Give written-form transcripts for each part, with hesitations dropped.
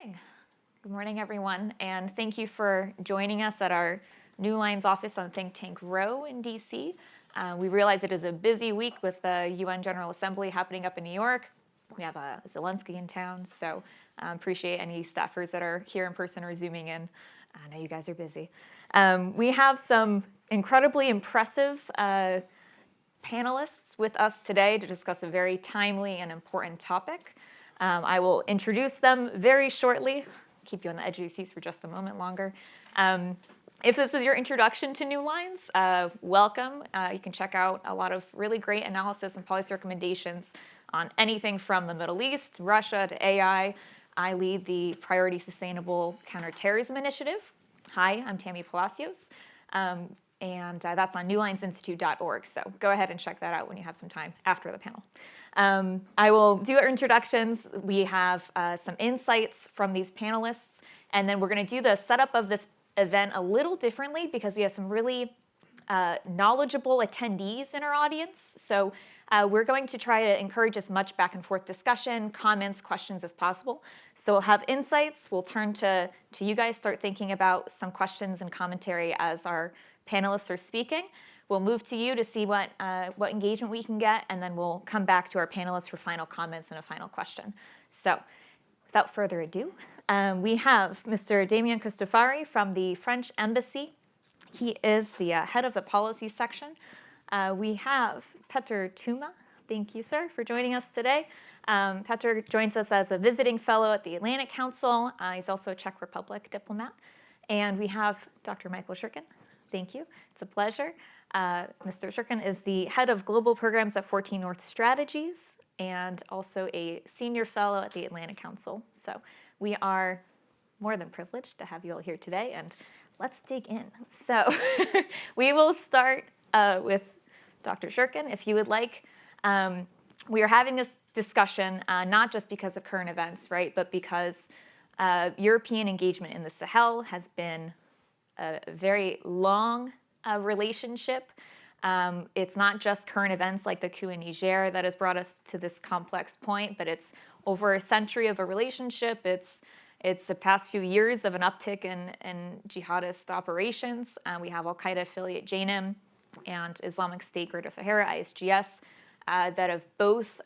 Good morning, everyone, and thank you for joining us at our New Lines office on Think Tank Row in DC. We realize it is a busy week with the UN General Assembly happening up in New York. We have Zelensky in town, so appreciate any staffers that are here in person or Zooming in. I know you guys are busy. We have some incredibly impressive panelists with us today to discuss a very timely and important topic. I will introduce them very shortly. Keep you on the edge of your seats for just a moment longer. If this is your introduction to New Lines, welcome. You can check out a lot of really great analysis and policy recommendations on anything from the Middle East, Russia, to AI. I lead the Priority Sustainable Counterterrorism Initiative. Hi, I'm Tammy Palacios, and that's on newlinesinstitute.org. So go ahead and check that out when you have some time after the panel. I will do our introductions. We have some insights from these panelists, and then we're going to do the setup of this event a little differently because we have some really knowledgeable attendees in our audience. So we're going to try to encourage as much back and forth discussion, comments, questions as possible. So we'll have insights. We'll turn to you guys, start thinking about some questions and commentary as our panelists are speaking. We'll move to you to see what engagement we can get, and then we'll come back to our panelists for final comments and a final question. So without further ado, we have Mr. Damien Cristofari from the French Embassy. He is the head of the policy section. We have Petr Tuma. Thank you, sir, for joining us today. Petr joins us as a visiting fellow at the Atlantic Council. He's also a Czech Republic diplomat. And we have Dr. Michael Shurkin. Thank you. It's a pleasure. Mr. Shurkin is the head of global programs at 14 North Strategies and also a senior fellow at the Atlantic Council. So we are more than privileged to have you all here today, and let's dig in. So we will start with Dr. Shurkin, if you would like. We are having this discussion not just because of current events, right, but because European engagement in the Sahel has been a very long relationship. It's not just current events like the coup in Niger that has brought us to this complex point, but it's over a century of a relationship. It's the past few years of an uptick in jihadist operations. We have Al-Qaeda affiliate JNIM and Islamic State Greater Sahara, ISGS, that have both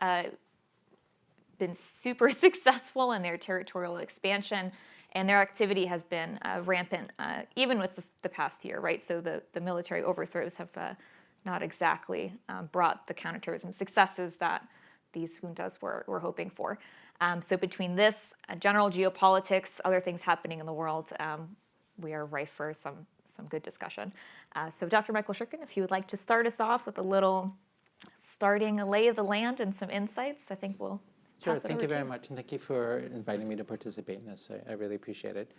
been super successful in their territorial expansion, and their activity has been rampant, even with the past year, right? So the military overthrows have not exactly brought the counterterrorism successes that these juntas were hoping for. So between this, general geopolitics, other things happening in the world, we are rife for some good discussion. So Dr. Michael Shurkin, if you would like to start us off with a little starting a lay of the land and some insights, I think we'll Sure, thank you very much, and thank you for inviting me to participate in this. I really appreciate it.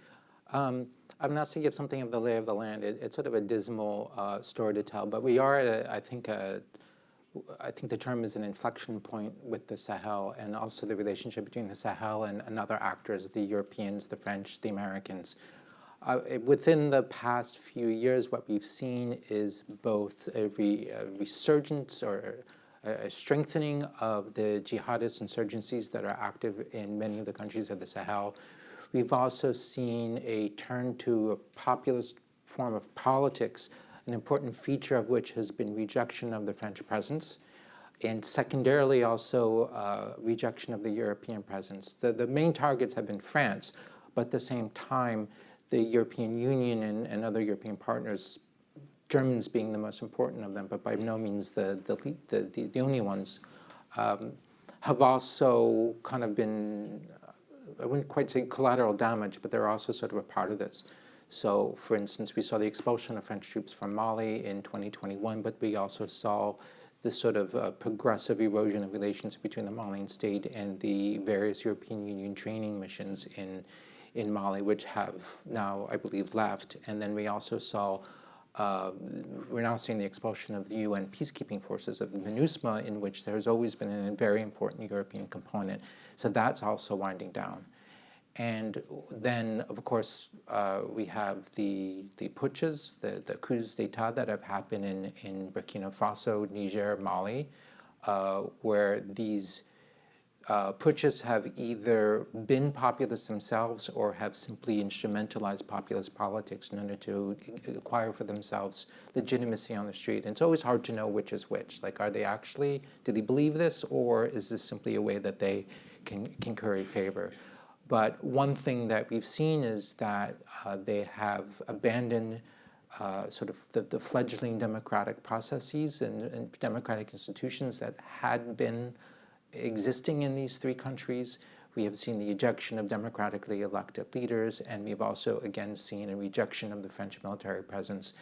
I'm not to give something of the lay of the land. It's sort of a dismal story to tell, but we are at, I think the term is an inflection point with the Sahel, and also the relationship between the Sahel and other actors, the Europeans, the French, the Americans. Within the past few years, what we've seen is both a resurgence or a strengthening of the jihadist insurgencies that are active in many of the countries of the Sahel. We've also seen a turn to a populist form of politics, an important feature of which has been rejection of the French presence, and secondarily also rejection of the European presence. The main targets have been France, but at the same time, the European Union and other European partners, Germans being the most important of them, but by no means the only ones, have also kind of been, I wouldn't quite say collateral damage, but they're also sort of a part of this. So, for instance, we saw the expulsion of French troops from Mali in 2021, but we also saw this sort of progressive erosion of relations between the Malian state and the various European Union training missions in Mali, which have now, I believe, left. And then we also saw we're now seeing the expulsion of the UN peacekeeping forces of the MINUSMA, in which there's always been a very important European component. So that's also winding down. And then, of course, we have the putschs, the coups d'etat that have happened in Burkina Faso, Niger, Mali, where these putschists have either been populists themselves or have simply instrumentalized populist politics in order to acquire for themselves legitimacy on the street. And it's always hard to know which is which. Like, are they actually, do they believe this, or is this simply a way that they can curry favor? But one thing that we've seen is that they have abandoned sort of the fledgling democratic processes and democratic institutions that had been existing in these three countries. We have seen the ejection of democratically elected leaders, and we've also again seen a rejection of the French military presence,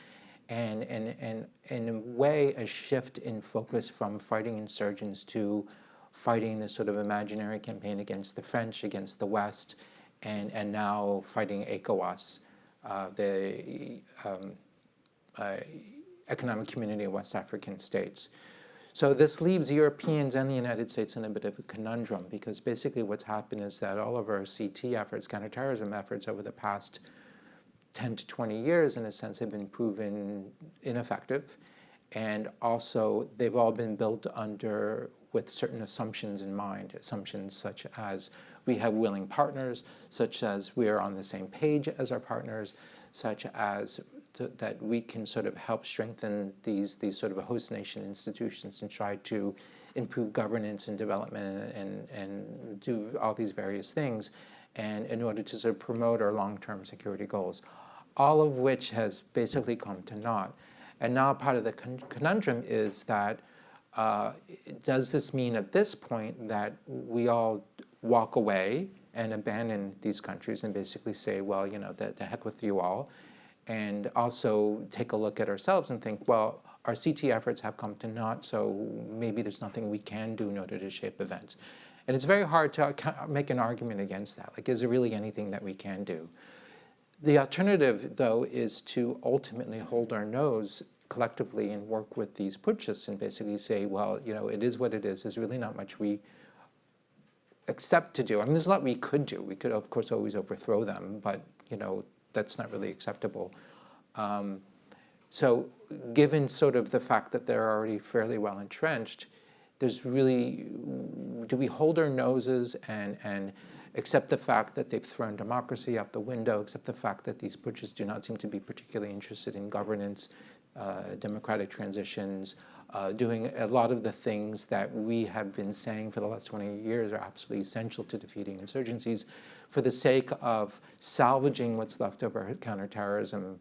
and in a way a shift in focus from fighting insurgents to fighting this sort of imaginary campaign against the French, against the West, and now fighting ECOWAS, the Economic Community of West African States. So this leaves Europeans and the United States in a bit of a conundrum, because basically what's happened is that all of our CT efforts, counterterrorism efforts over the past 10 to 20 years, in a sense, have been proven ineffective. And also they've all been built with certain assumptions in mind, assumptions such as we have willing partners, such as we are on the same page as our partners, such as that we can sort of help strengthen these sort of host nation institutions and try to improve governance and development and do all these various things, and in order to sort of promote our long-term security goals, all of which has basically come to naught. And now part of the conundrum is that does this mean at this point that we all walk away and abandon these countries and basically say, well, you know, the heck with you all, and also take a look at ourselves and think, well, our CT efforts have come to naught, so maybe there's nothing we can do in order to shape events. And it's very hard to make an argument against that. Like, is there really anything that we can do? The alternative, though, is to ultimately hold our nose collectively and work with these putschists and basically say, well, you know, it is what it is. There's really not much we accept to do. I mean, there's a lot we could do. We could, of course, always overthrow them, but, you know, that's not really acceptable. So given sort of the fact that they're already fairly well entrenched, there's really, do we hold our noses and accept the fact that they've thrown democracy out the window, accept the fact that these putschists do not seem to be particularly interested in governance, democratic transitions, doing a lot of the things that we have been saying for the last 20 years are absolutely essential to defeating insurgencies, for the sake of salvaging what's left of our counterterrorism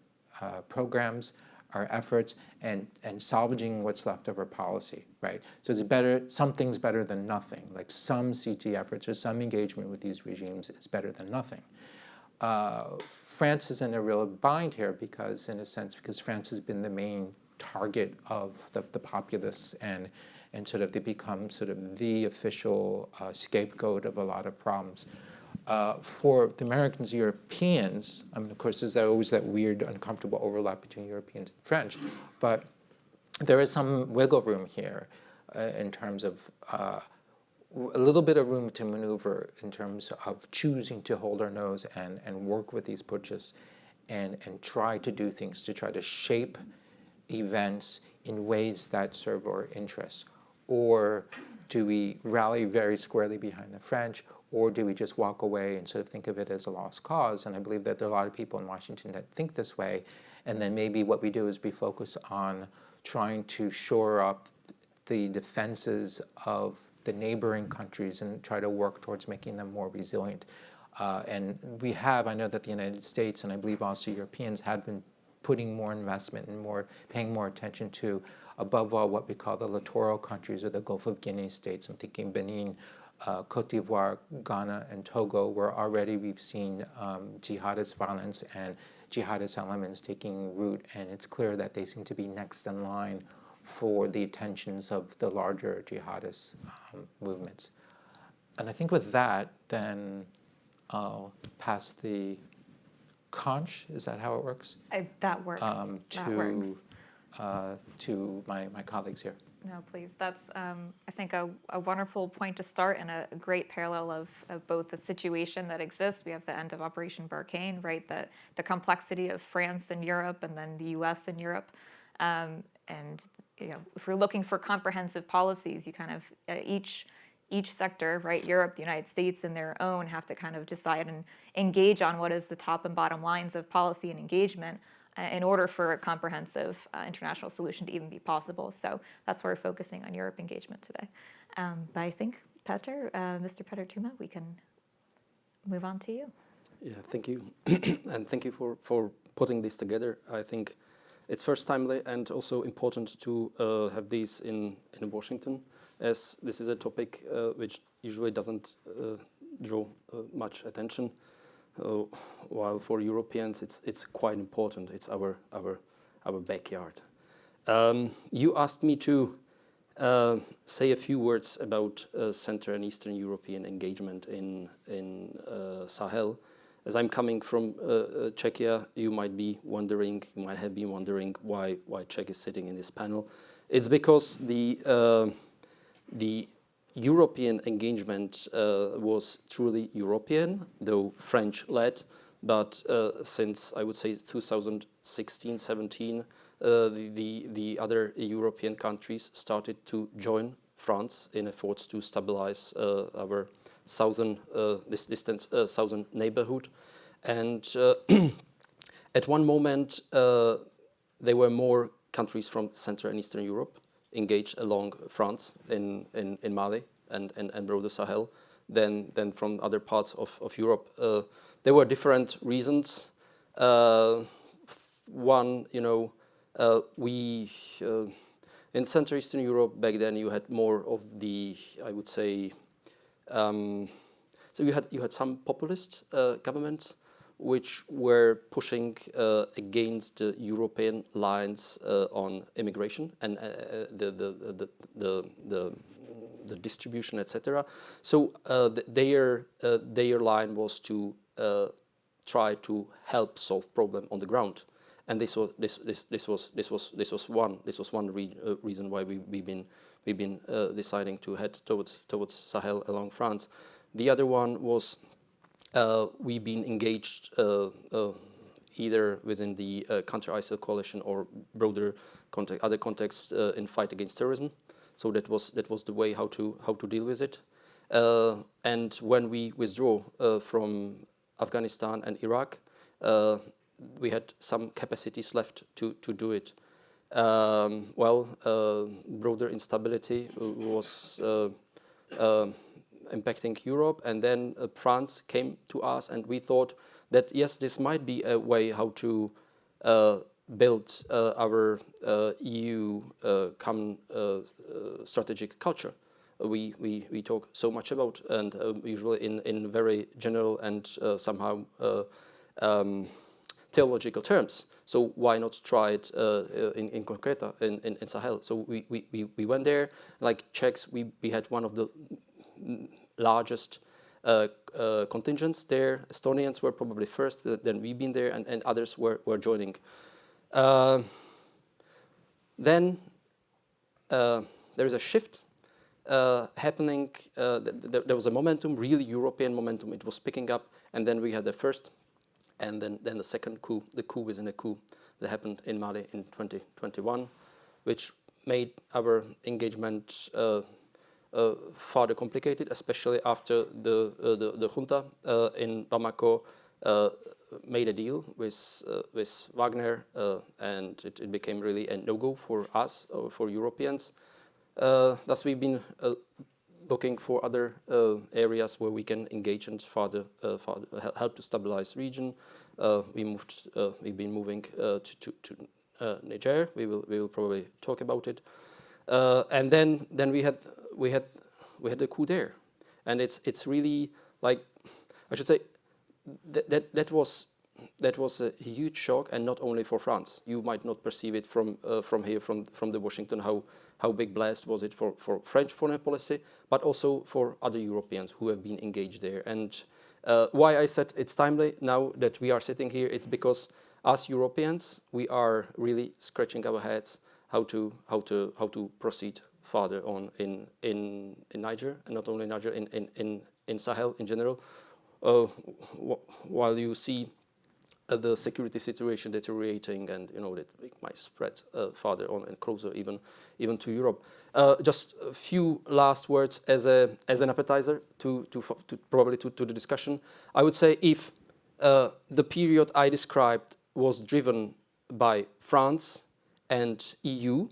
programs, our efforts, and salvaging what's left of our policy, right? So it's better, something's better than nothing. Like, some CT efforts or some engagement with these regimes is better than nothing. France is in a real bind here because, in a sense, because France has been the main target of the populists, and sort of they become sort of the official scapegoat of a lot of problems. For the Americans, Europeans, I mean, of course, there's always that weird, uncomfortable overlap between Europeans and French, but there is some wiggle room here in terms of a little bit of room to maneuver in terms of choosing to hold our nose and work with these putschists and try to do things to try to shape events in ways that serve our interests. Or do we rally very squarely behind the French, or do we just walk away and sort of think of it as a lost cause? And I believe that there are a lot of people in Washington that think this way, and then maybe what we do is we focus on trying to shore up the defenses of the neighboring countries and try to work towards making them more resilient. And we have, I know that the United States, and I believe also Europeans, have been putting more investment and paying more attention to, above all, what we call the littoral countries or the Gulf of Guinea states. I'm thinking Benin, Cote d'Ivoire, Ghana, and Togo, where already we've seen jihadist violence and jihadist elements taking root, and it's clear that they seem to be next in line for the attentions of the larger jihadist movements. And I think with that, then I'll pass the conch, is that how it works? That works. That works. To my colleagues here. No, please. That's, I think, a wonderful point to start, and a great parallel of both the situation that exists. We have the end of Operation Barkhane, right? The complexity of France and Europe, and then the U.S. and Europe. And you know, if we're looking for comprehensive policies, you kind of each each sector, right, Europe, the United States, and their own have to kind of decide and engage on what is the top and bottom lines of policy and engagement in order for a comprehensive international solution to even be possible. So that's why we're focusing on Europe engagement today. But I think, Petr, Mr. Petr Tuma, we can move on to you. Yeah, thank you. And thank you for putting this together. I think it's first timely and also important to have these in Washington, as this is a topic which usually doesn't draw much attention, while for Europeans it's quite important. It's our backyard. You asked me to say a few words about Central and Eastern European engagement in Sahel. As I'm coming from Czechia, you might have been wondering why Czech is sitting in this panel. It's because the European engagement was truly European, though French-led, but since I would say 2016-17, the other European countries started to join France in efforts to stabilize our southern neighborhood, and at one moment there were more countries from Central and Eastern Europe engaged along France in Mali and broader Sahel than from other parts of Europe. There were different reasons. One, we in Central Eastern Europe back then you had more of the, I would say, so you had some populist governments which were pushing against the European lines on immigration and the distribution, etc. So their line was to try to help solve problem on the ground, and this was one reason why we've been deciding to head towards Sahel along France. The other one was we've been engaged either within the counter-ISIL coalition or broader other contexts in fight against terrorism. So that was the way how to deal with it. And when we withdraw from Afghanistan and Iraq, we had some capacities left to do it. Broader instability was impacting Europe, and then France came to us, and we thought that yes, this might be a way how to build our EU common strategic culture. We talk so much about, and usually in very general and somehow theological terms. So why not try it in concreta in Sahel? So we went there. Like Czechs, we had one of the largest contingents there. Estonians were probably first, then we've been there, and others were joining. Then there is a shift happening. There was a momentum, really European momentum. It was picking up, and then we had the first, and then the second coup, the coup within a coup that happened in Mali in 2021, which made our engagement further complicated, especially after the junta in Bamako made a deal with Wagner, and it became really a no-go for us, for Europeans. Thus, we've been looking for other areas where we can engage and further help to stabilize region. We've been moving to Niger. We will probably talk about it. And then we had a coup there, and it's really like, I should say that was a huge shock, and not only for France. You might not perceive it from here, from the Washington, how big blast was it for French foreign policy, but also for other Europeans who have been engaged there. And why I said it's timely now that we are sitting here, it's because us Europeans, we are really scratching our heads how to proceed further on in Niger, and not only Niger, in Sahel in general. While you see the security situation deteriorating, and that it might spread farther on and closer even to Europe. Just a few last words as an appetizer to probably to the discussion. I would say if the period I described was driven by France and EU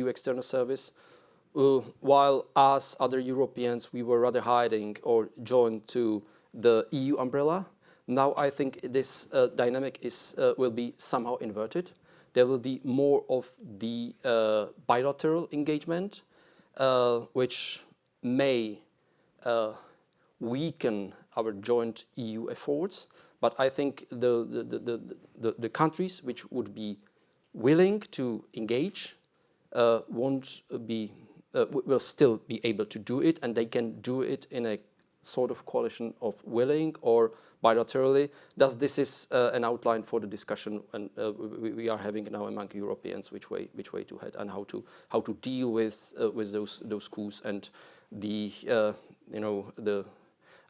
External Service, while us other Europeans, we were rather hiding or joined to the EU umbrella. Now I think this dynamic will be somehow inverted. There will be more of the bilateral engagement, which may weaken our joint EU efforts. But I think the countries which would be willing to engage will still be able to do it, and they can do it in a sort of coalition of willing or bilaterally. Thus, this is an outline for the discussion, and we are having now among Europeans which way to head and how to deal with those coups and the the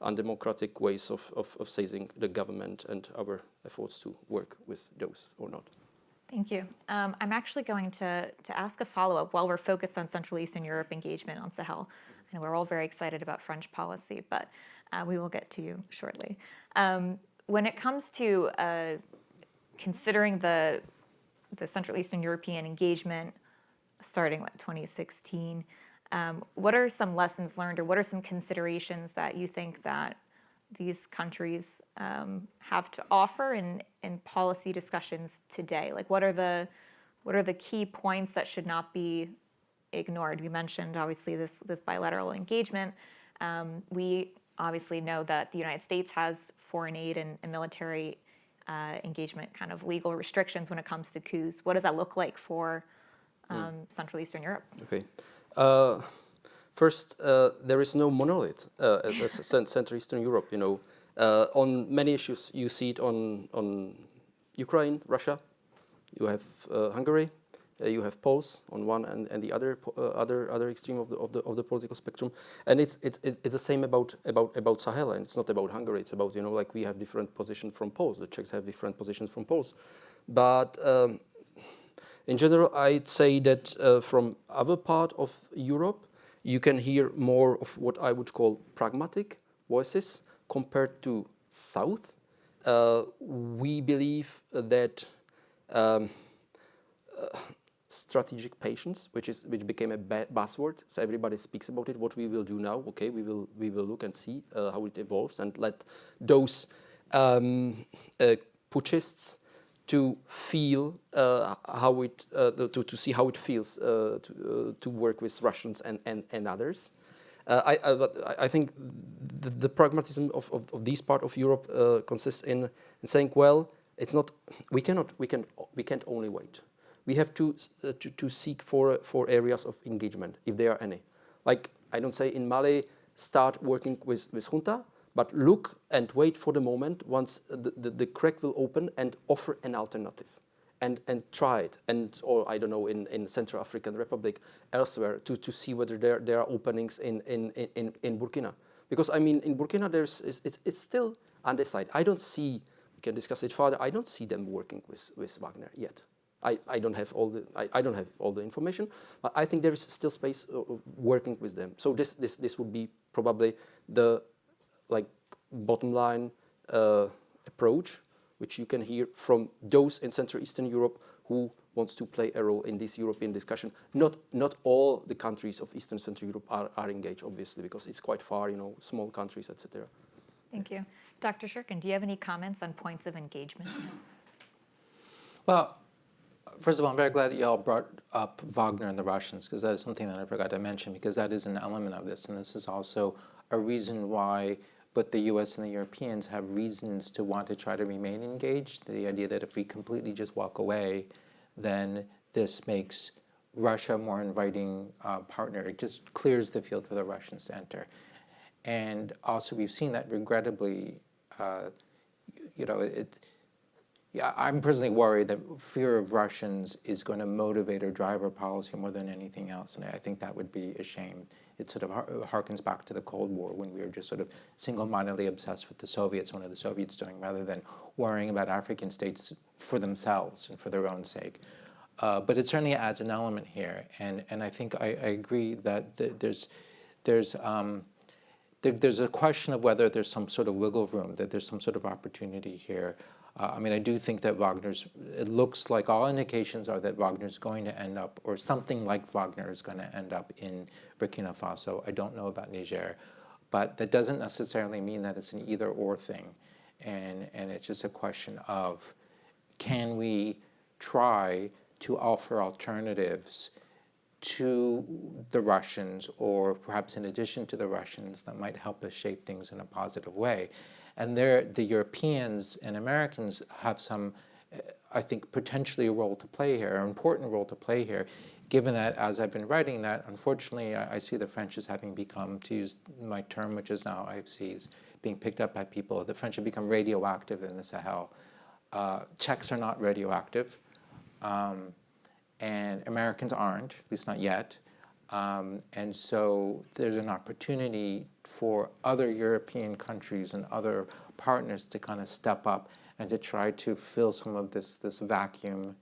undemocratic ways of seizing the government, and our efforts to work with those or not. Thank you. I'm actually going to ask a follow-up while we're focused on Central Eastern Europe engagement on Sahel. And we're all very excited about French policy, but we will get to you shortly. When it comes to considering the Central Eastern European engagement starting with 2016, what are some lessons learned, or what are some considerations that you think that these countries have to offer in policy discussions today? Like, what are the key points that should not be ignored? We mentioned obviously this bilateral engagement. We obviously know that the United States has foreign aid and military engagement kind of legal restrictions when it comes to coups. What does that look like for Central Eastern Europe? Okay. First, there is no monolith as Central Eastern Europe. On many issues, you see it on Ukraine, Russia. You have Hungary. You have Poles on one and the other extreme of the political spectrum, and it's the same about Sahel, and it's not about Hungary. It's about like we have different positions from Poles. The Czechs have different positions from Poles, but in general, I'd say that from other part of Europe, you can hear more of what I would call pragmatic voices compared to South. We believe that strategic patience, which became a buzzword, so everybody speaks about it. What we will do now? Okay, we will look and see how it evolves, and let those putschists to feel how it to see how it feels to work with Russians and others. I think the pragmatism of this part of Europe consists in saying, well, it's not we can't only wait. We have to seek for areas of engagement, if there are any. Like, I don't say in Mali start working with junta, but look and wait for the moment once the crack will open and offer an alternative, and try it, or I don't know, in Central African Republic, elsewhere, to see whether there are openings in Burkina, because I mean in Burkina it's still undecided. I don't see. We can discuss it further. I don't see them working with Wagner yet. I don't have all the information, but I think there is still space of working with them. So this would be probably the bottom line approach, which you can hear from those in Central Eastern Europe who wants to play a role in this European discussion. Not all the countries of Eastern Central Europe are engaged, obviously, because it's quite far, small countries, etc. Thank you. Dr. Shurkin, do you have any comments on points of engagement? Well, first of all, I'm very glad that you all brought up Wagner and the Russians, because that is something that I forgot to mention, because that is an element of this, and this is also a reason why both the US and the Europeans have reasons to want to try to remain engaged. The idea that if we completely just walk away, then this makes Russia a more inviting partner. It just clears the field for the Russians to enter. And also we've seen that regrettably, Yeah, I'm personally worried that fear of Russians is going to motivate or drive our policy more than anything else, and I think that would be a shame. It sort of harkens back to the Cold War when we were just sort of single-mindedly obsessed with the Soviets, what are the Soviets doing, rather than worrying about African states for themselves and for their own sake. But it certainly adds an element here, and I think I agree that there's a question of whether there's some sort of wiggle room, that there's some sort of opportunity here. I mean, I do think that it looks like all indications are that Wagner's going to end up, or something like Wagner is going to end up in Burkina Faso. I don't know about Niger, but that doesn't necessarily mean that it's an either-or thing. And it's just a question of, can we try to offer alternatives to the Russians, or perhaps in addition to the Russians, that might help us shape things in a positive way. And the Europeans and Americans have some, I think, potentially a role to play here, an important role to play here, given that, as I've been writing that, unfortunately, I see the French as having become, to use my term, which is now IFCs, being picked up by people. The French have become radioactive in the Sahel. Czechs are not radioactive, and Americans aren't, at least not yet. And so there's an opportunity for other European countries and other partners to kind of step up and to try to fill some of this vacuum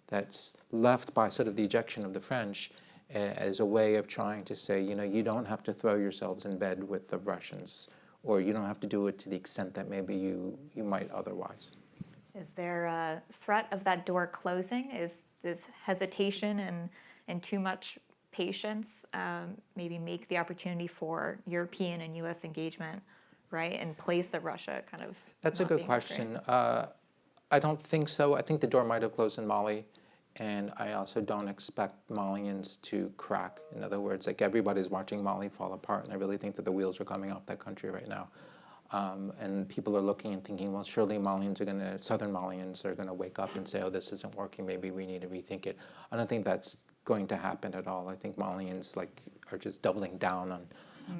that's left by sort of the ejection of the French, as a way of trying to say, you don't have to throw yourselves in bed with the Russians, or you don't have to do it to the extent that maybe you might otherwise. Is there a threat of that door closing? Is hesitation and too much patience maybe make the opportunity for European and U.S. engagement, right, in place of Russia kind of? That's a good question. I don't think so. I think the door might have closed in Mali, and I also don't expect Malians to crack. In other words, like, everybody's watching Mali fall apart, and I really think that the wheels are coming off that country right now. And people are looking and thinking, well, surely Southern Malians are going to wake up and say, oh, this isn't working, maybe we need to rethink it. I don't think that's going to happen at all. I think Malians are just doubling down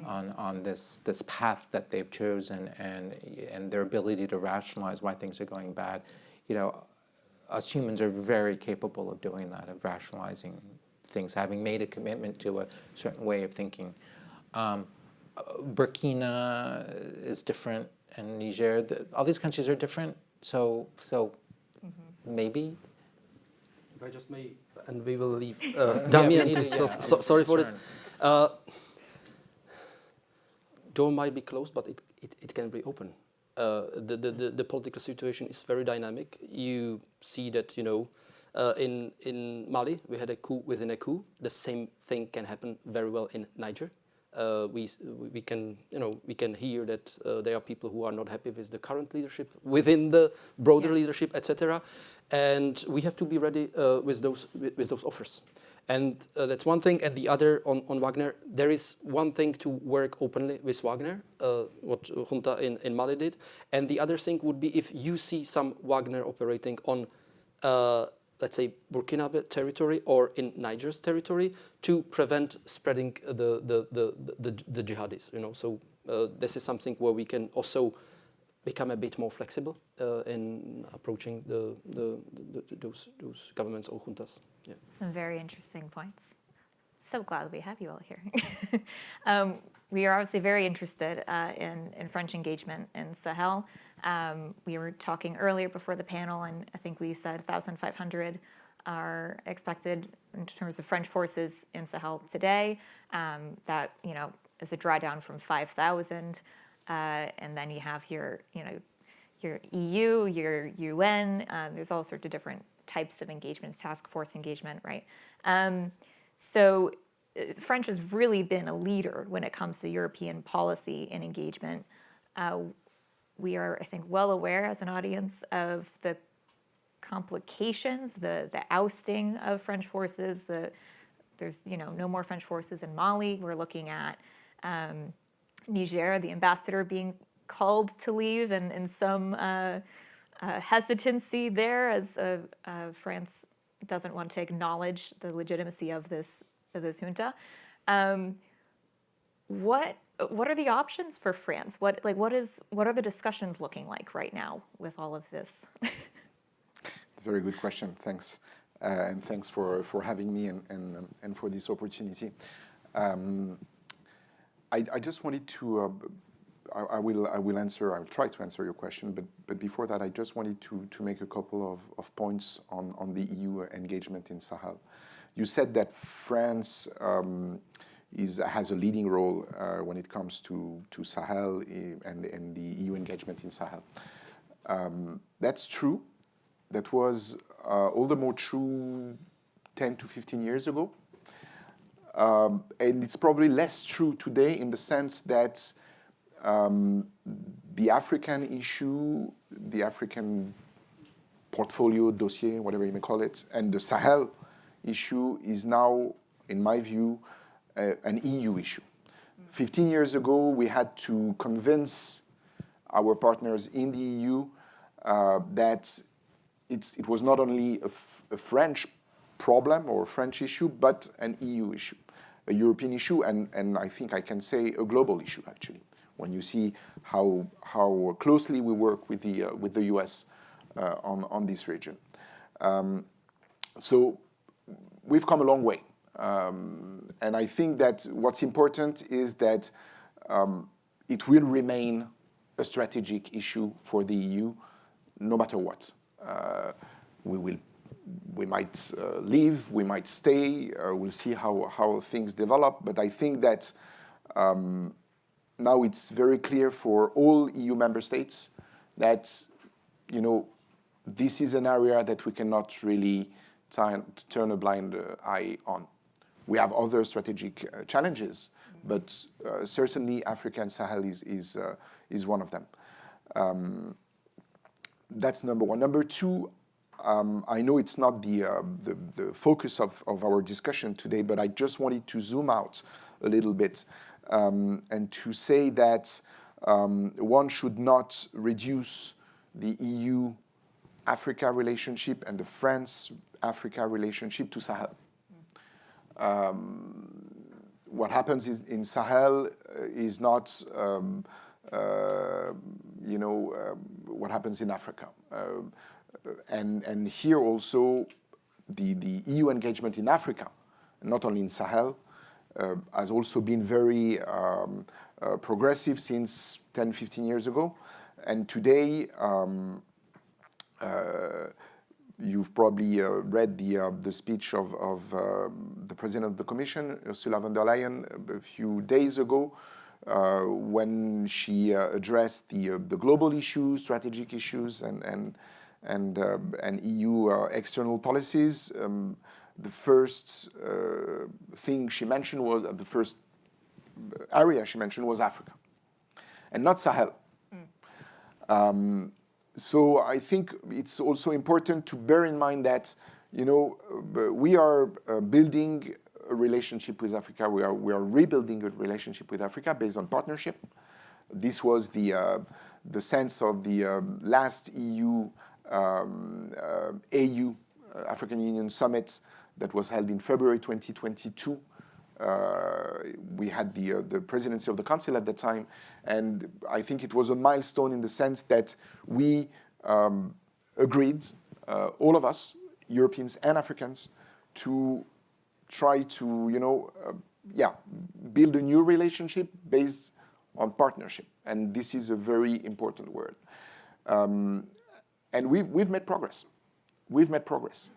on this path that they've chosen, and their ability to rationalize why things are going bad. Us humans are very capable of doing that, of rationalizing things, having made a commitment to a certain way of thinking. Burkina is different, and Niger. All these countries are different. So maybe. If I just may, and we will leave Damien. Sorry for this. Door might be closed, but it can reopen. The political situation is very dynamic. You see that, in Mali we had a coup within a coup. The same thing can happen very well in Niger. We can hear that there are people who are not happy with the current leadership within the broader leadership, etc. And we have to be ready with those offers. And that's one thing. And the other on Wagner, there is one thing to work openly with Wagner, what junta in Mali did. And the other thing would be if you see some Wagner operating on, let's say, Burkina territory or in Niger's territory, to prevent spreading the jihadis. So this is something where we can also become a bit more flexible in approaching those governments or juntas. Yeah. Some very interesting points. So glad we have you all here. We are obviously very interested in French engagement in Sahel. We were talking earlier before the panel, and I think we said 1,500 are expected in terms of French forces in Sahel today. That is a drawdown from 5,000. And then you have your EU, your UN. There's all sorts of different types of engagements, task force engagement, right? So French has really been a leader when it comes to European policy and engagement. We are, I think, well aware as an audience of the complications, the ousting of French forces. There's no more French forces in Mali. We're looking at Niger, the ambassador being called to leave, and some hesitancy there as France doesn't want to acknowledge the legitimacy of this junta. What are the options for France? What are the discussions looking like right now with all of this? very good question. Thanks. And thanks for having me and for this opportunity. I just wanted to, I will answer, I'll try to answer your question, but before that, I just wanted to make a couple of points on the EU engagement in Sahel. You said that France has a leading role when it comes to Sahel and the EU engagement in Sahel. That's true. That was all the more true 10 to 15 years ago. And it's probably less true today in the sense that the African issue, the African portfolio, dossier, whatever you may call it, and the Sahel issue is now, in my view, an EU issue. 15 years ago, we had to convince our partners in the EU that it was not only a French problem or a French issue, but an EU issue, a European issue, and I think I can say a global issue, actually, when you see how closely we work with the US on this region. So we've come a long way. And I think that what's important is that it will remain a strategic issue for the EU, no matter what. We might leave, we might stay, we'll see how things develop, but I think that now it's very clear for all EU member states that, you know, this is an area that we cannot really turn a blind eye on. We have other strategic challenges, but certainly Africa and Sahel is one of them. That's number one. Number two, I know it's not the focus of our discussion today, but I just wanted to zoom out a little bit and to say that one should not reduce the EU-Africa relationship and the France-Africa relationship to Sahel. What happens in Sahel is not, what happens in Africa. And here also, the EU engagement in Africa, not only in Sahel, has also been very progressive since 10, 15 years ago. And today, you've probably read the speech of the President of the Commission, Ursula von der Leyen, a few days ago, when she addressed the global issues, strategic issues, and EU external policies. The first thing she mentioned was, the first area she mentioned was Africa, and not Sahel. So I think it's also important to bear in mind that, you know, we are building a relationship with Africa. We are rebuilding a relationship with Africa based on partnership. This was the sense of the last EU AU African Union summit that was held in February 2022. We had the presidency of the council at that time, and I think it was a milestone in the sense that we agreed, all of us, Europeans and Africans, to try to, you know, build a new relationship based on partnership, and this is a very important word. And we've made progress. We've made progress.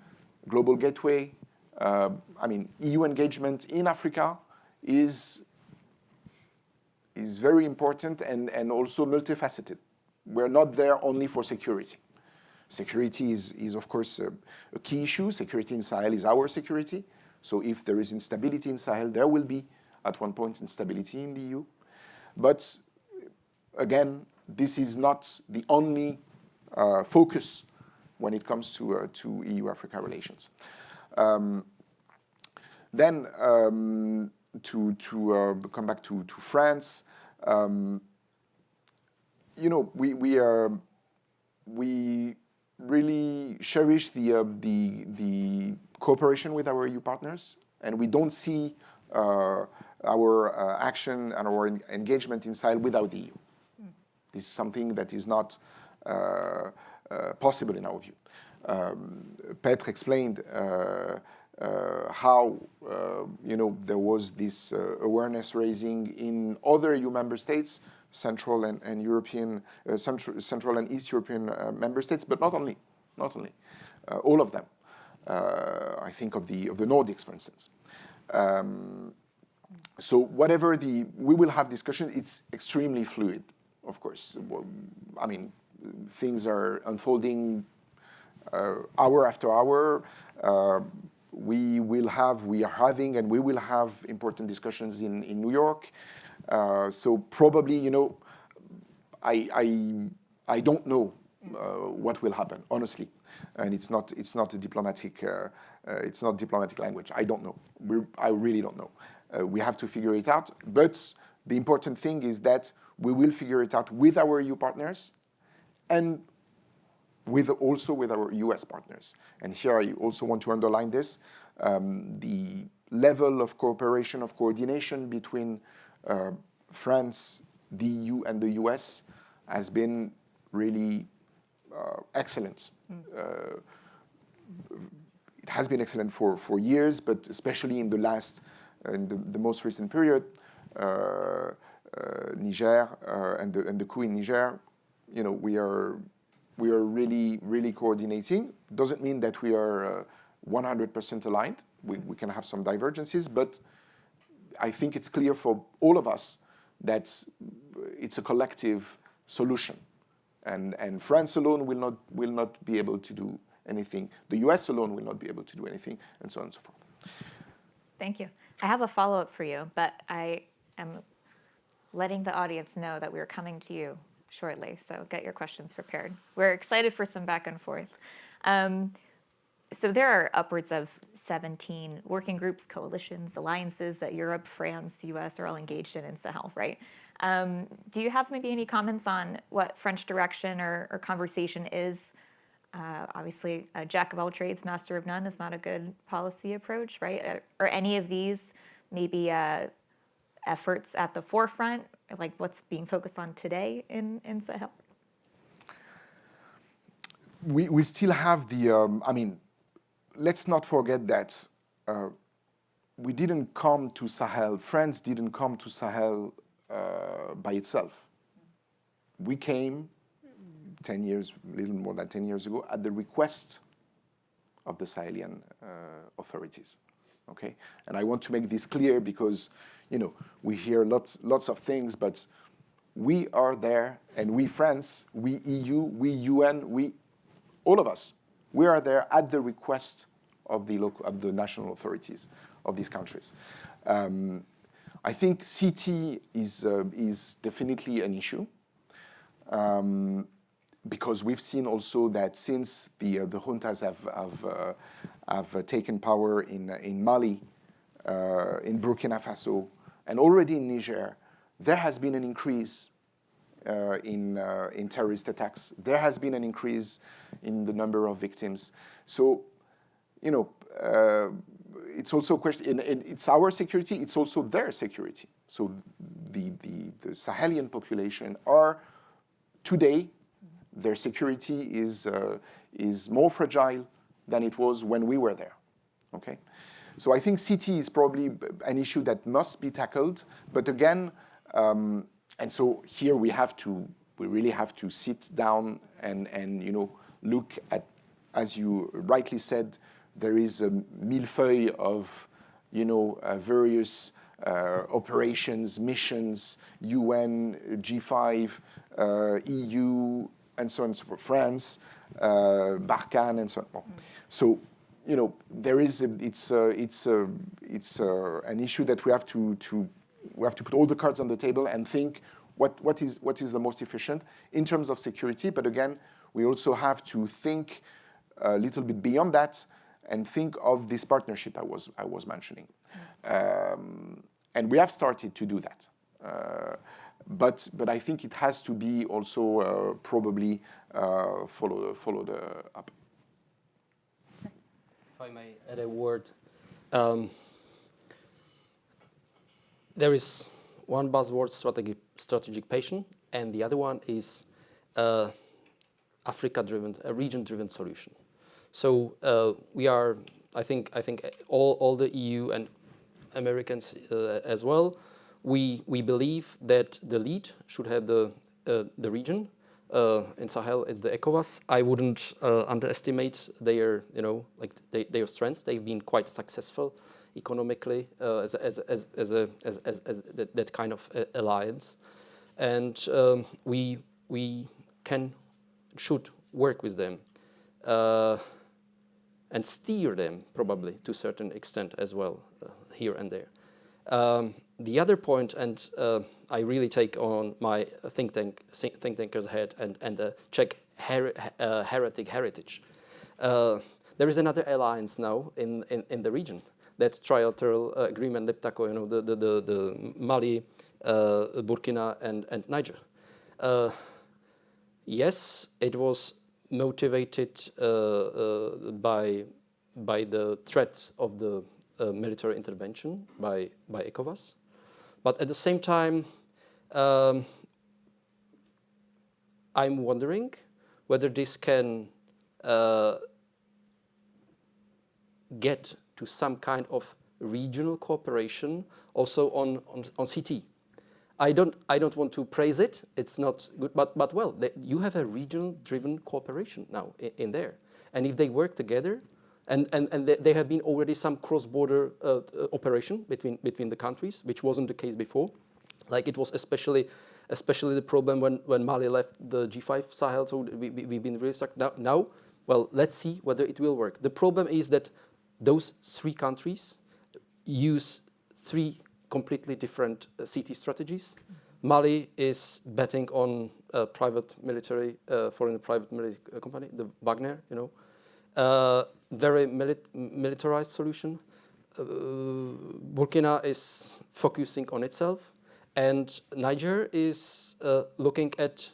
Global Gateway. EU engagement in Africa is very important and also multifaceted. We're not there only for security. Security is of course, a key issue. Security in Sahel is our security. So if there is instability in Sahel, there will be, at one point, instability in the EU. But again, this is not the only focus when it comes to EU-Africa relations. Then to come back to France, you know, we really cherish the cooperation with our EU partners, and we don't see our action and our engagement in Sahel without the EU. This is something that is not possible in our view. Petr explained how there was this awareness raising in other EU member states, Central and European, Central and East European member states, but not only, all of them. I think of the Nordics, for instance. So whatever we will have discussion. It's extremely fluid, of course. I mean, things are unfolding hour after hour. We are having and we will have important discussions in New York. So probably, I don't know what will happen, honestly, and it's not a diplomatic it's not diplomatic language. I don't know. I really don't know. We have to figure it out. But the important thing is that we will figure it out with our EU partners and also with our US partners. And here I also want to underline this. The level of cooperation, of coordination between France, the EU, and the US has been really excellent. It has been excellent for years, but especially in the most recent period, Niger and the coup in Niger, we are really coordinating. Doesn't mean that we are 100% aligned. We can have some divergences, but I think it's clear for all of us that it's a collective solution. And France alone will not be able to do anything. The US alone will not be able to do anything, and so on and so forth. Thank you. I have a follow-up for you, but I am letting the audience know that we're coming to you shortly, so get your questions prepared. We're excited for some back and forth. So there are upwards of 17 working groups, coalitions, alliances that Europe, France, US are all engaged in Sahel, right? Do you have maybe any comments on what French direction or conversation is? Obviously, a jack of all trades, master of none is not a good policy approach, right? Are any of these maybe efforts at the forefront, like what's being focused on today in Sahel? We still have the, let's not forget that we didn't come to Sahel, France didn't come to Sahel by itself. We came 10 years, a little more than 10 years ago, at the request of the Sahelian authorities, okay? And I want to make this clear because, we hear lots of things, but we are there, and we France, we EU, we UN, all of us, we are there at the request of the national authorities of these countries. I think CT is definitely an issue. Because we've seen also that since the juntas have taken power in Mali, in Burkina Faso, and already in Niger, there has been an increase in terrorist attacks. There has been an increase in the number of victims. So, it's also a question. It's our security. It's also their security. So the Sahelian population are today. Their security is more fragile than it was when we were there, okay? So I think CT is probably an issue that must be tackled, but again, and so here we really have to sit down and look at, as you rightly said, there is a millefeuille of, various operations, missions, UN, G5, EU, and so on and so forth, France, Barkhane, and so on. So, there is it's an issue that we have to put all the cards on the table and think what is the most efficient in terms of security. But again, we also have to think a little bit beyond that and think of this partnership I was mentioning, and we have started to do that. But I think it has to be also probably followed up. If I may add a word, there is one buzzword, strategic patient, and the other one is Africa-driven, a region-driven solution. So we are, I think all the EU and Americans as well, we believe that the lead should have the region. In Sahel, it's the ECOWAS. I wouldn't underestimate their, their strengths. They've been quite successful economically as that kind of alliance, and we should work with them and steer them probably to a certain extent as well here and there. The other point, and I really take on my think tanker's head and the Czech heretic heritage. There is another alliance now in the region. That's trilateral agreement, Liptako, the Mali, Burkina, and Niger. Yes, it was motivated by the threat of the military intervention by ECOWAS. But at the same time, I'm wondering whether this can get to some kind of regional cooperation also on CT. I don't want to praise it. It's not good, but well, you have a regional-driven cooperation now in there, and if they work together. And there have been already some cross-border operation between the countries, which wasn't the case before. Like it was especially the problem when Mali left the G5 Sahel. So we've been really stuck. Now, well, let's see whether it will work. The problem is that those three countries use three completely different CT strategies. Mali is betting on a private military, foreign private military company, the Wagner, very militarized solution. Burkina is focusing on itself, and Niger is looking at,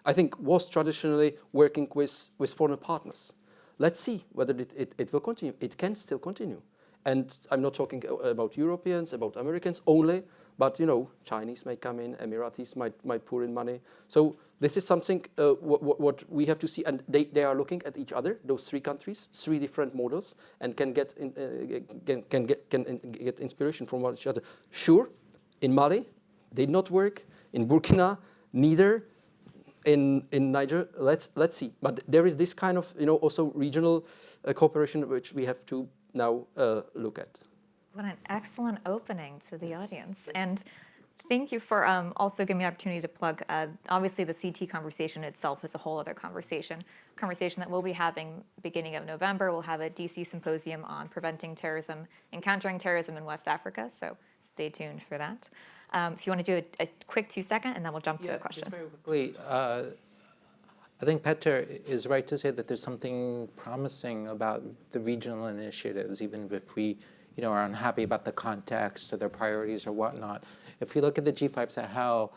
I think, was traditionally working with foreign partners. Let's see whether it will continue. It can still continue. And I'm not talking about Europeans, about Americans only, but Chinese may come in, Emiratis might pour in money. So this is something what we have to see, and they are looking at each other. Those three countries, three different models, and can get inspiration from each other. Sure, in Mali, did not work. In Burkina, neither. In Niger, let's see. But there is this kind of also regional cooperation which we have to now look at. What an excellent opening to the audience. And thank you for also giving me the opportunity to plug. Obviously, the CT conversation itself is a whole other conversation that we'll be having beginning of November. We'll have a DC symposium on preventing terrorism and countering terrorism in West Africa. So stay tuned for that. If you want to do a quick 2-second, and then we'll jump to the question. Just very quickly, I think Petr is right to say that there's something promising about the regional initiatives, even if we are unhappy about the context or their priorities or whatnot. If we look at the G5 Sahel,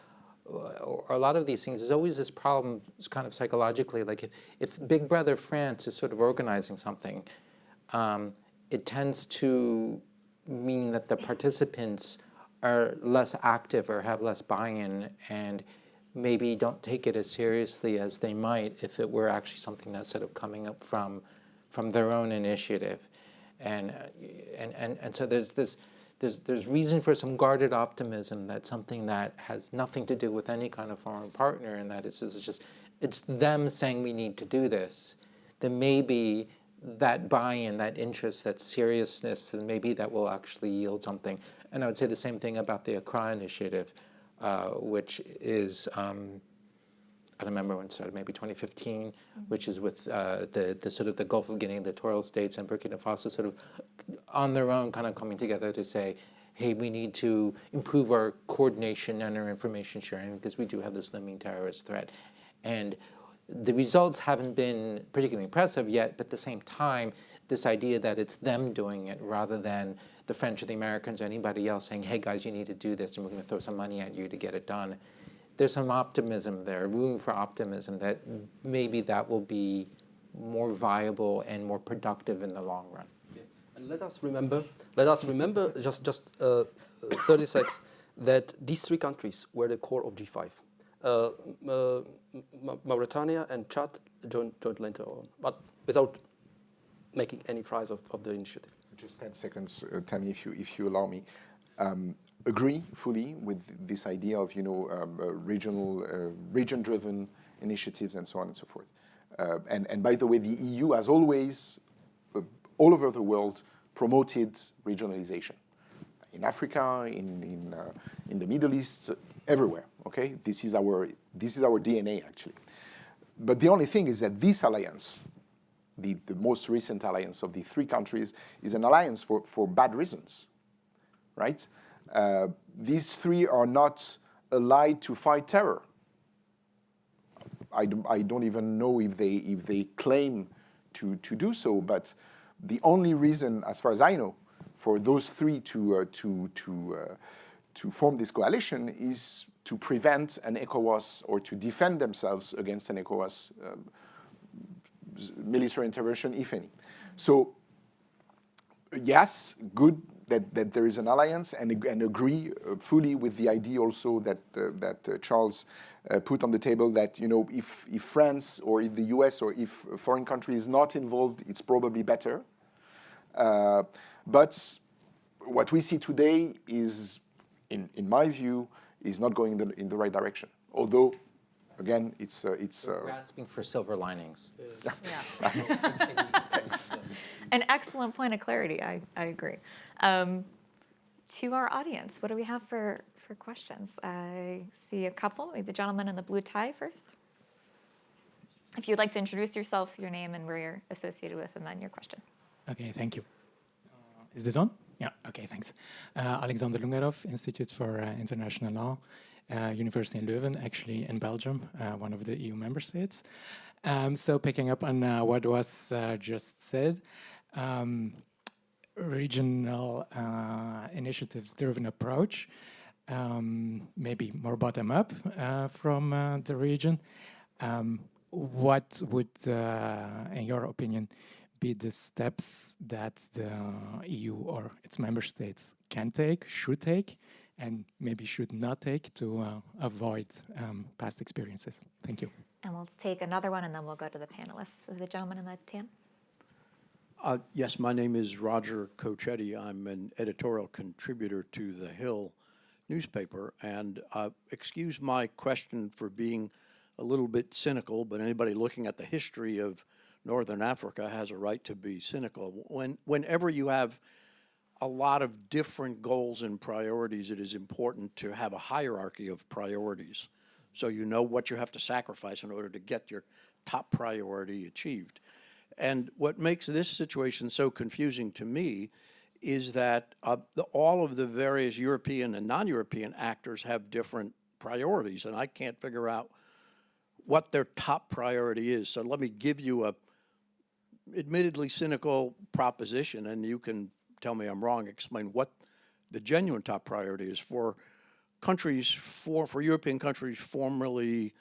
or a lot of these things, there's always this problem kind of psychologically, like if Big Brother France is sort of organizing something, it tends to mean that the participants are less active or have less buy-in and maybe don't take it as seriously as they might if it were actually something that's sort of coming up from their own initiative. And so there's reason for some guarded optimism that something that has nothing to do with any kind of foreign partner, and that it's them saying we need to do this, then maybe that buy-in, that interest, that seriousness, and maybe that will actually yield something. And I would say the same thing about the Accra initiative, which is, I don't remember when it started, maybe 2015, which is with the sort of the Gulf of Guinea, the littoral states, and Burkina Faso sort of on their own kind of coming together to say, hey, we need to improve our coordination and our information sharing because we do have this looming terrorist threat. And the results haven't been particularly impressive yet, but at the same time, this idea that it's them doing it rather than the French or the Americans or anybody else saying, hey guys, you need to do this and we're going to throw some money at you to get it done. There's some optimism there, room for optimism that maybe that will be more viable and more productive in the long run. Yeah. And let us remember just 30 seconds, that these three countries were the core of G5. Mauritania and Chad joined later on, but without making any price of the initiative. Just 10 seconds, Tammy, if you allow me. Agree fully with this idea of region-driven initiatives and so on and so forth. And by the way, the EU has always, all over the world, promoted regionalization. In Africa, in the Middle East, everywhere. Okay, this is our DNA actually. But the only thing is that this alliance, the most recent alliance of the three countries, is an alliance for bad reasons, right? These three are not allied to fight terror. I don't even know if they claim to do so, but the only reason, as far as I know, for those three to form this coalition is to prevent an ECOWAS or to defend themselves against an ECOWAS military intervention, if any. So, yes, good that there is an alliance, and agree fully with the idea also that Charles put on the table, that if France or if the US or if a foreign country is not involved, it's probably better. But what we see today is, in my view, is not going in the right direction. Although, again, it's grasping for silver linings. Yeah. Thanks. An excellent point of clarity. I agree. To our audience, what do we have for questions? I see a couple. Maybe the gentleman in the blue tie first. If you'd like to introduce yourself, your name and where you're associated with, and then your question. Okay, thank you. Is this on? Yeah, okay, thanks. Alexander Lungerov, Institute for International Law, University in Leuven, actually in Belgium, one of the EU member states. So picking up on what was just said, regional initiatives-driven approach, maybe more bottom-up from the region. What would, in your opinion, be the steps that the EU or its member states can take, should take, and maybe should not take to avoid past experiences? Thank you. And we'll take another one, and then we'll go to the panelists. The gentleman in the tan. Yes, my name is Roger Cochetti. I'm an editorial contributor to The Hill newspaper, and excuse my question for being a little bit cynical, but anybody looking at the history of Northern Africa has a right to be cynical. Whenever you have a lot of different goals and priorities, it is important to have a hierarchy of priorities, so you know what you have to sacrifice in order to get your top priority achieved. And what makes this situation so confusing to me is that all of the various European and non-European actors have different priorities, and I can't figure out what their top priority is. So let me give you a admittedly cynical proposition, and you can tell me I'm wrong, explain what the genuine top priority is for countries, for European countries formerly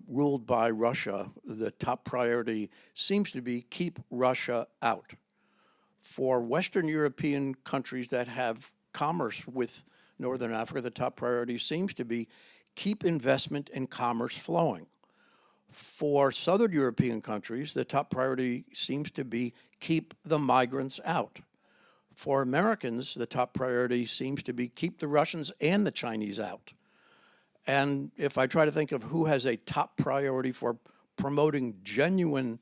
ruled by Russia. The top priority seems to be keep Russia out. For Western European countries that have commerce with Northern Africa, the top priority seems to be keep investment and commerce flowing. For Southern European countries, the top priority seems to be keep the migrants out. For Americans, the top priority seems to be keep the Russians and the Chinese out. And if I try to think of who has a top priority for promoting genuine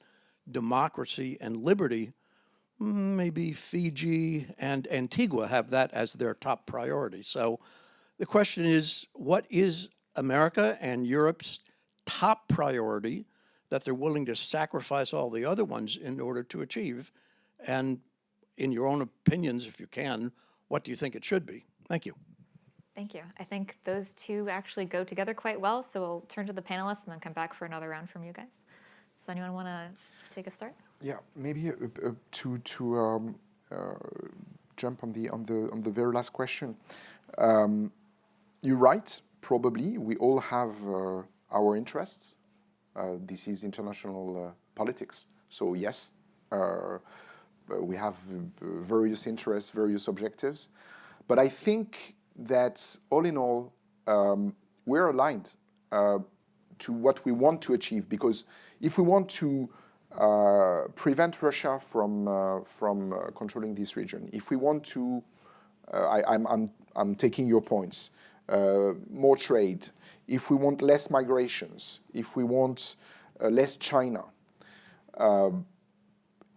democracy and liberty, maybe Fiji and Antigua have that as their top priority. So the question is, what is America and Europe's top priority that they're willing to sacrifice all the other ones in order to achieve? And in your own opinions, if you can, what do you think it should be? Thank you. Thank you. I think those two actually go together quite well, so we'll turn to the panelists and then come back for another round from you guys. Does anyone want to take a start? Yeah, maybe to jump on the very last question. You're right. Probably we all have our interests. This is international politics. So yes, we have various interests, various objectives. But I think that all in all, we're aligned to what we want to achieve. Because if we want to prevent Russia from controlling this region. If we want to, I'm taking your points. More trade. If we want less migrations. If we want less China.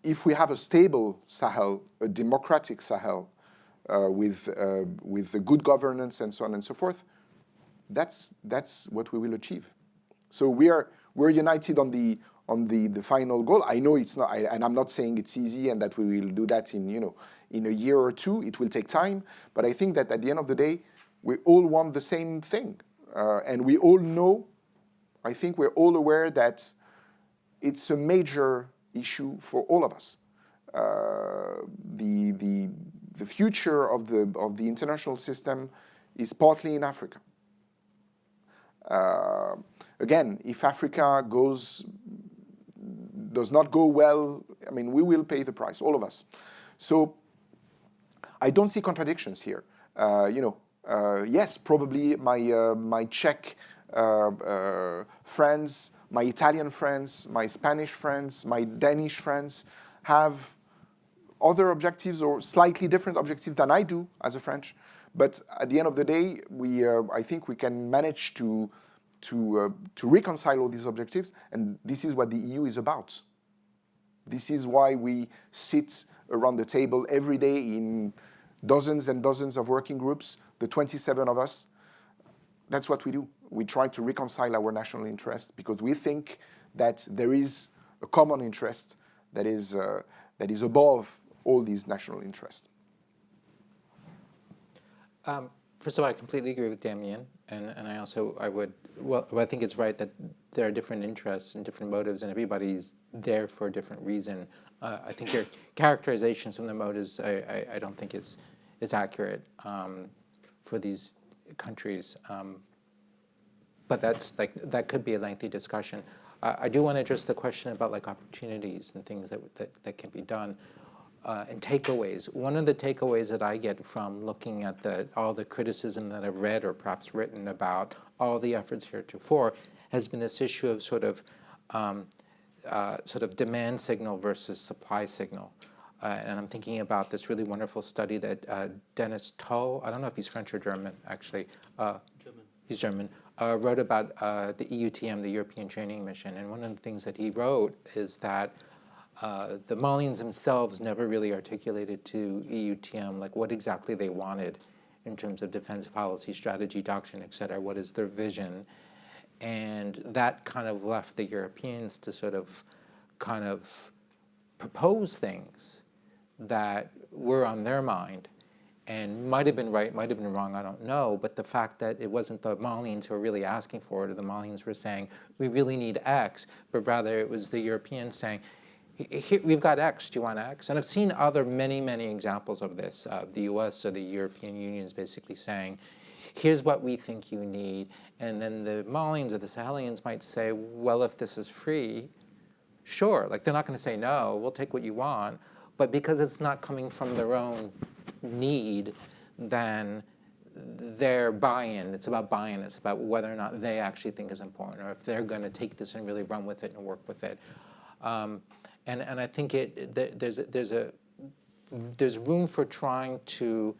If we have a stable Sahel, a democratic Sahel, with the good governance and so on and so forth, that's what we will achieve. So we're united on the final goal. I know it's not, and I'm not saying it's easy and that we will do that in a year or two. It will take time, but I think that at the end of the day, we all want the same thing, and we all know. I think we're all aware that it's a major issue for all of us. The future of the international system is partly in Africa. Again, if Africa does not go well, I mean, we will pay the price, all of us. So I don't see contradictions here. Yes, probably my Czech friends, my Italian friends, my Spanish friends, my Danish friends have other objectives or slightly different objectives than I do as a French. But at the end of the day, I think we can manage to reconcile all these objectives, and this is what the EU is about. This is why we sit around the table every day in dozens and dozens of working groups, the 27 of us. That's what we do. We try to reconcile our national interests because we think that there is a common interest that is above all these national interests. First of all, I completely agree with Damien, and I think it's right that there are different interests and different motives, and everybody's there for a different reason. I think your characterizations from the motives, I don't think is accurate for these countries. But that could be a lengthy discussion. I do want to address the question about opportunities and things that can be done. And takeaways. One of the takeaways that I get from looking at all the criticism that I've read or perhaps written about all the efforts heretofore has been this issue of sort of demand signal versus supply signal. And I'm thinking about this really wonderful study that Dennis Tull, I don't know if he's French or German, actually. German. He's German. Wrote about the EUTM, the European Training Mission. And one of the things that he wrote is that the Malians themselves never really articulated to EUTM what exactly they wanted in terms of defense policy, strategy, doctrine, et cetera. What is their vision? And that kind of left the Europeans to sort of propose things that were on their mind and might have been right, might have been wrong, I don't know. But the fact that it wasn't the Malians who were really asking for it, or the Malians were saying, we really need X, but rather it was the Europeans saying, here, we've got X, do you want X? And I've seen many, many examples of this. The US or the European Union is basically saying, here's what we think you need. And then the Malians or the Sahelians might say, well, if this is free, sure. They're not going to say, no, we'll take what you want. But because it's not coming from their own need, then their buy-in, it's about buy-in, it's about whether or not they actually think is important, or if they're going to take this and really run with it and work with it. And I think there's room for trying to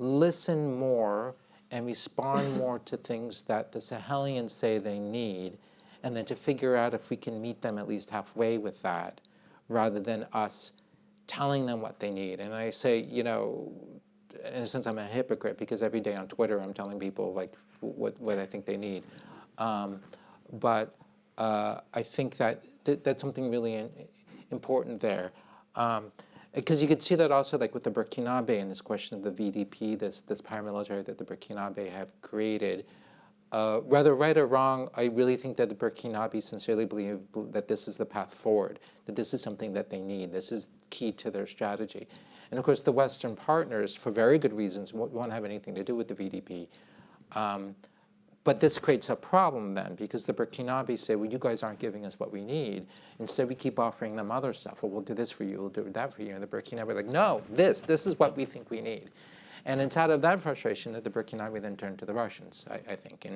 listen more and respond more to things that the Sahelians say they need, and then to figure out if we can meet them at least halfway with that, rather than us telling them what they need. And I say, in a sense, I'm a hypocrite because every day on Twitter I'm telling people what I think they need. But I think that's something really important there. Because you could see that also with the Burkinabe and this question of the VDP, this paramilitary that the Burkinabe have created. Whether right or wrong, I really think that the Burkinabe sincerely believe that this is the path forward, that this is something that they need. This is key to their strategy. And of course, the Western partners, for very good reasons, won't have anything to do with the VDP. But this creates a problem then, because the Burkinabe say, well, you guys aren't giving us what we need. Instead, we keep offering them other stuff. Well, we'll do this for you, we'll do that for you. And the Burkinabe are like, no, this is what we think we need. And it's out of that frustration that the Burkinabe then turned to the Russians, I think.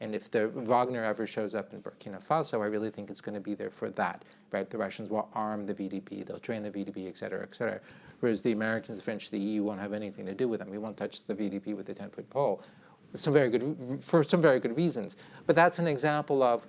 And if the Wagner ever shows up in Burkina Faso, I really think it's going to be there for that, right? The Russians will arm the VDP, they'll train the VDP, et cetera, whereas the Americans, the French, the EU won't have anything to do with them. We won't touch the VDP with a 10-foot pole for some very good reasons. But that's an example of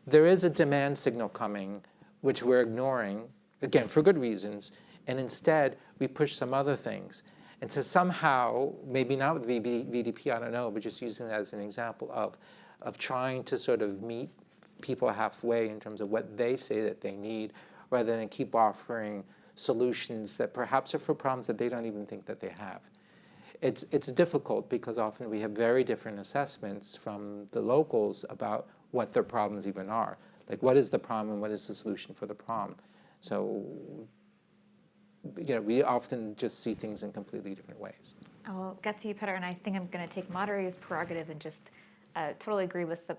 there is a demand signal coming, which we're ignoring, again, for good reasons, and instead we push some other things. And so somehow, maybe not with VDP, I don't know, but just using it as an example of trying to sort of meet people halfway in terms of what they say that they need, rather than keep offering solutions that perhaps are for problems that they don't even think that they have. It's difficult because often we have very different assessments from the locals about what their problems even are. Like, what is the problem and what is the solution for the problem? So, we often just see things in completely different ways. I'll get to you, Petr, and I think I'm going to take moderator's prerogative and just totally agree with the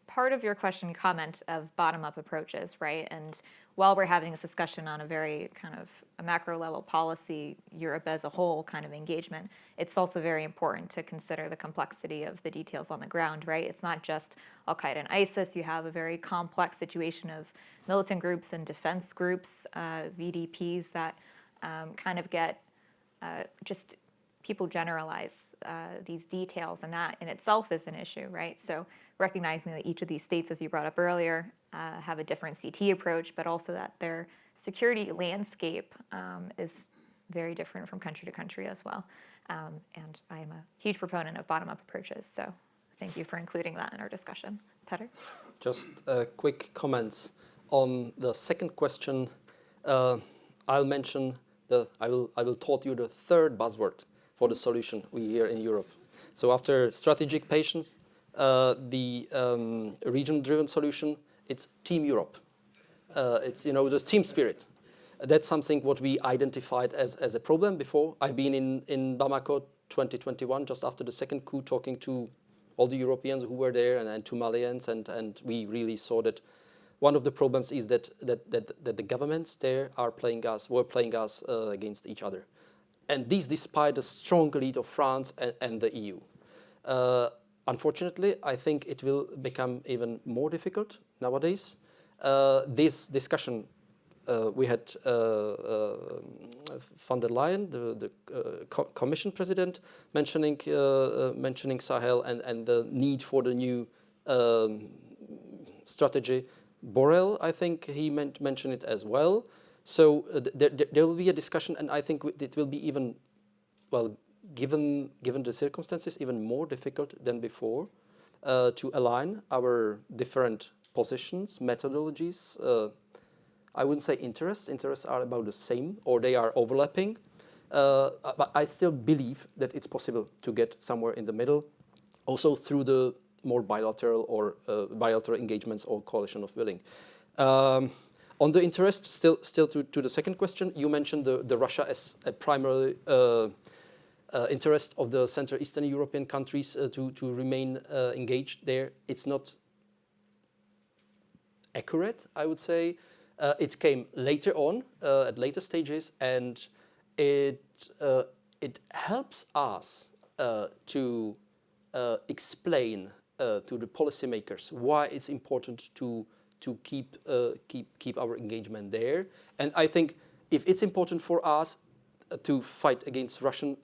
part of your question comment of bottom-up approaches, right? And while we're having this discussion on a very kind of a macro level policy, Europe as a whole kind of engagement, it's also very important to consider the complexity of the details on the ground, right? It's not just Al-Qaeda and ISIS. You have a very complex situation of militant groups and defense groups, VDPs that kind of get just people generalize these details, and that in itself is an issue, right? So recognizing that each of these states, as you brought up earlier, have a different CT approach, but also that their security landscape is very different from country to country as well. And I am a huge proponent of bottom-up approaches, so thank you for including that in our discussion. Petr? Just a quick comments on the second question. I'll mention I will taught you the third buzzword for the solution we hear in Europe. So after strategic patience, the region-driven solution, it's Team Europe. It's the team spirit. That's something what we identified as a problem before. I've been in Bamako 2021, just after the second coup, talking to all the Europeans who were there and to Malians, and we really saw that one of the problems is that the governments there were playing us against each other. And this despite the strong lead of France and the EU. Unfortunately, I think it will become even more difficult nowadays. This discussion, we had von der Leyen, the Commission President, mentioning Sahel and the need for the new strategy. Borrell, I think he mentioned it as well. So there will be a discussion, and I think it will be even, well, given the circumstances, even more difficult than before to align our different positions, methodologies. I wouldn't say interests. Interests are about the same, or they are overlapping. But I still believe that it's possible to get somewhere in the middle, also through the more bilateral or bilateral engagements or coalition of willing. On the interest, still to the second question, you mentioned the Russia as a primary interest of the Central Eastern European countries to remain engaged there. It's not accurate, I would say. It came later on, at later stages, and it helps us to explain to the policymakers why it's important to keep our engagement there. And I think if it's important for us to fight against Russian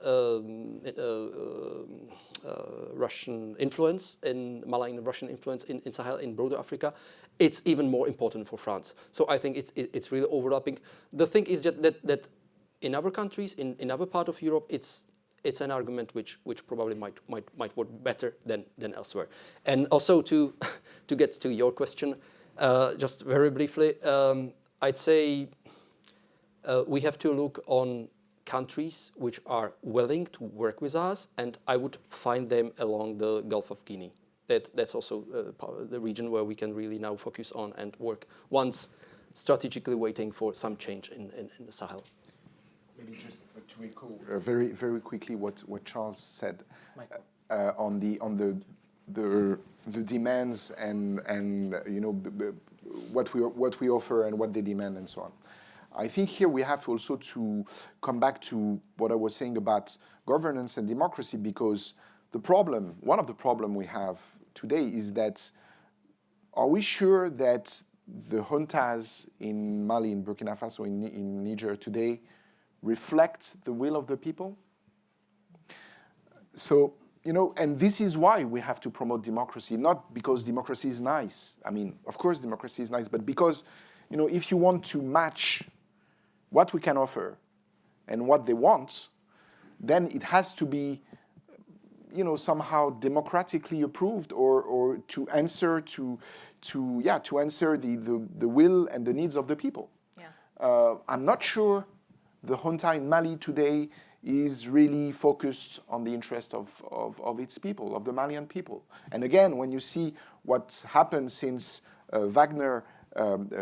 influence in malign Russian influence in Sahel, in broader Africa, it's even more important for France. So I think it's really overlapping. The thing is that in other countries, in other part of Europe, it's an argument which probably might work better than elsewhere. And also to get to your question, just very briefly, I'd say we have to look on countries which are willing to work with us, and I would find them along the Gulf of Guinea. That's also the region where we can really now focus on and work once strategically waiting for some change in the Sahel. Maybe just to echo very very quickly what Charles said on the demands and what we offer and what they demand and so on. I think here we have also to come back to what I was saying about governance and democracy, because one of the problems we have today is that, are we sure that the juntas in Mali, in Burkina Faso, in Niger today reflect the will of the people? So, and this is why we have to promote democracy, not because democracy is nice. I mean, of course democracy is nice, but because, if you want to match what we can offer and what they want, then it has to be, somehow democratically approved, or to answer to answer the will and the needs of the people. Yeah. I'm not sure the junta in Mali today is really focused on the interest of its people, of the Malian people. And again, when you see what's happened since Wagner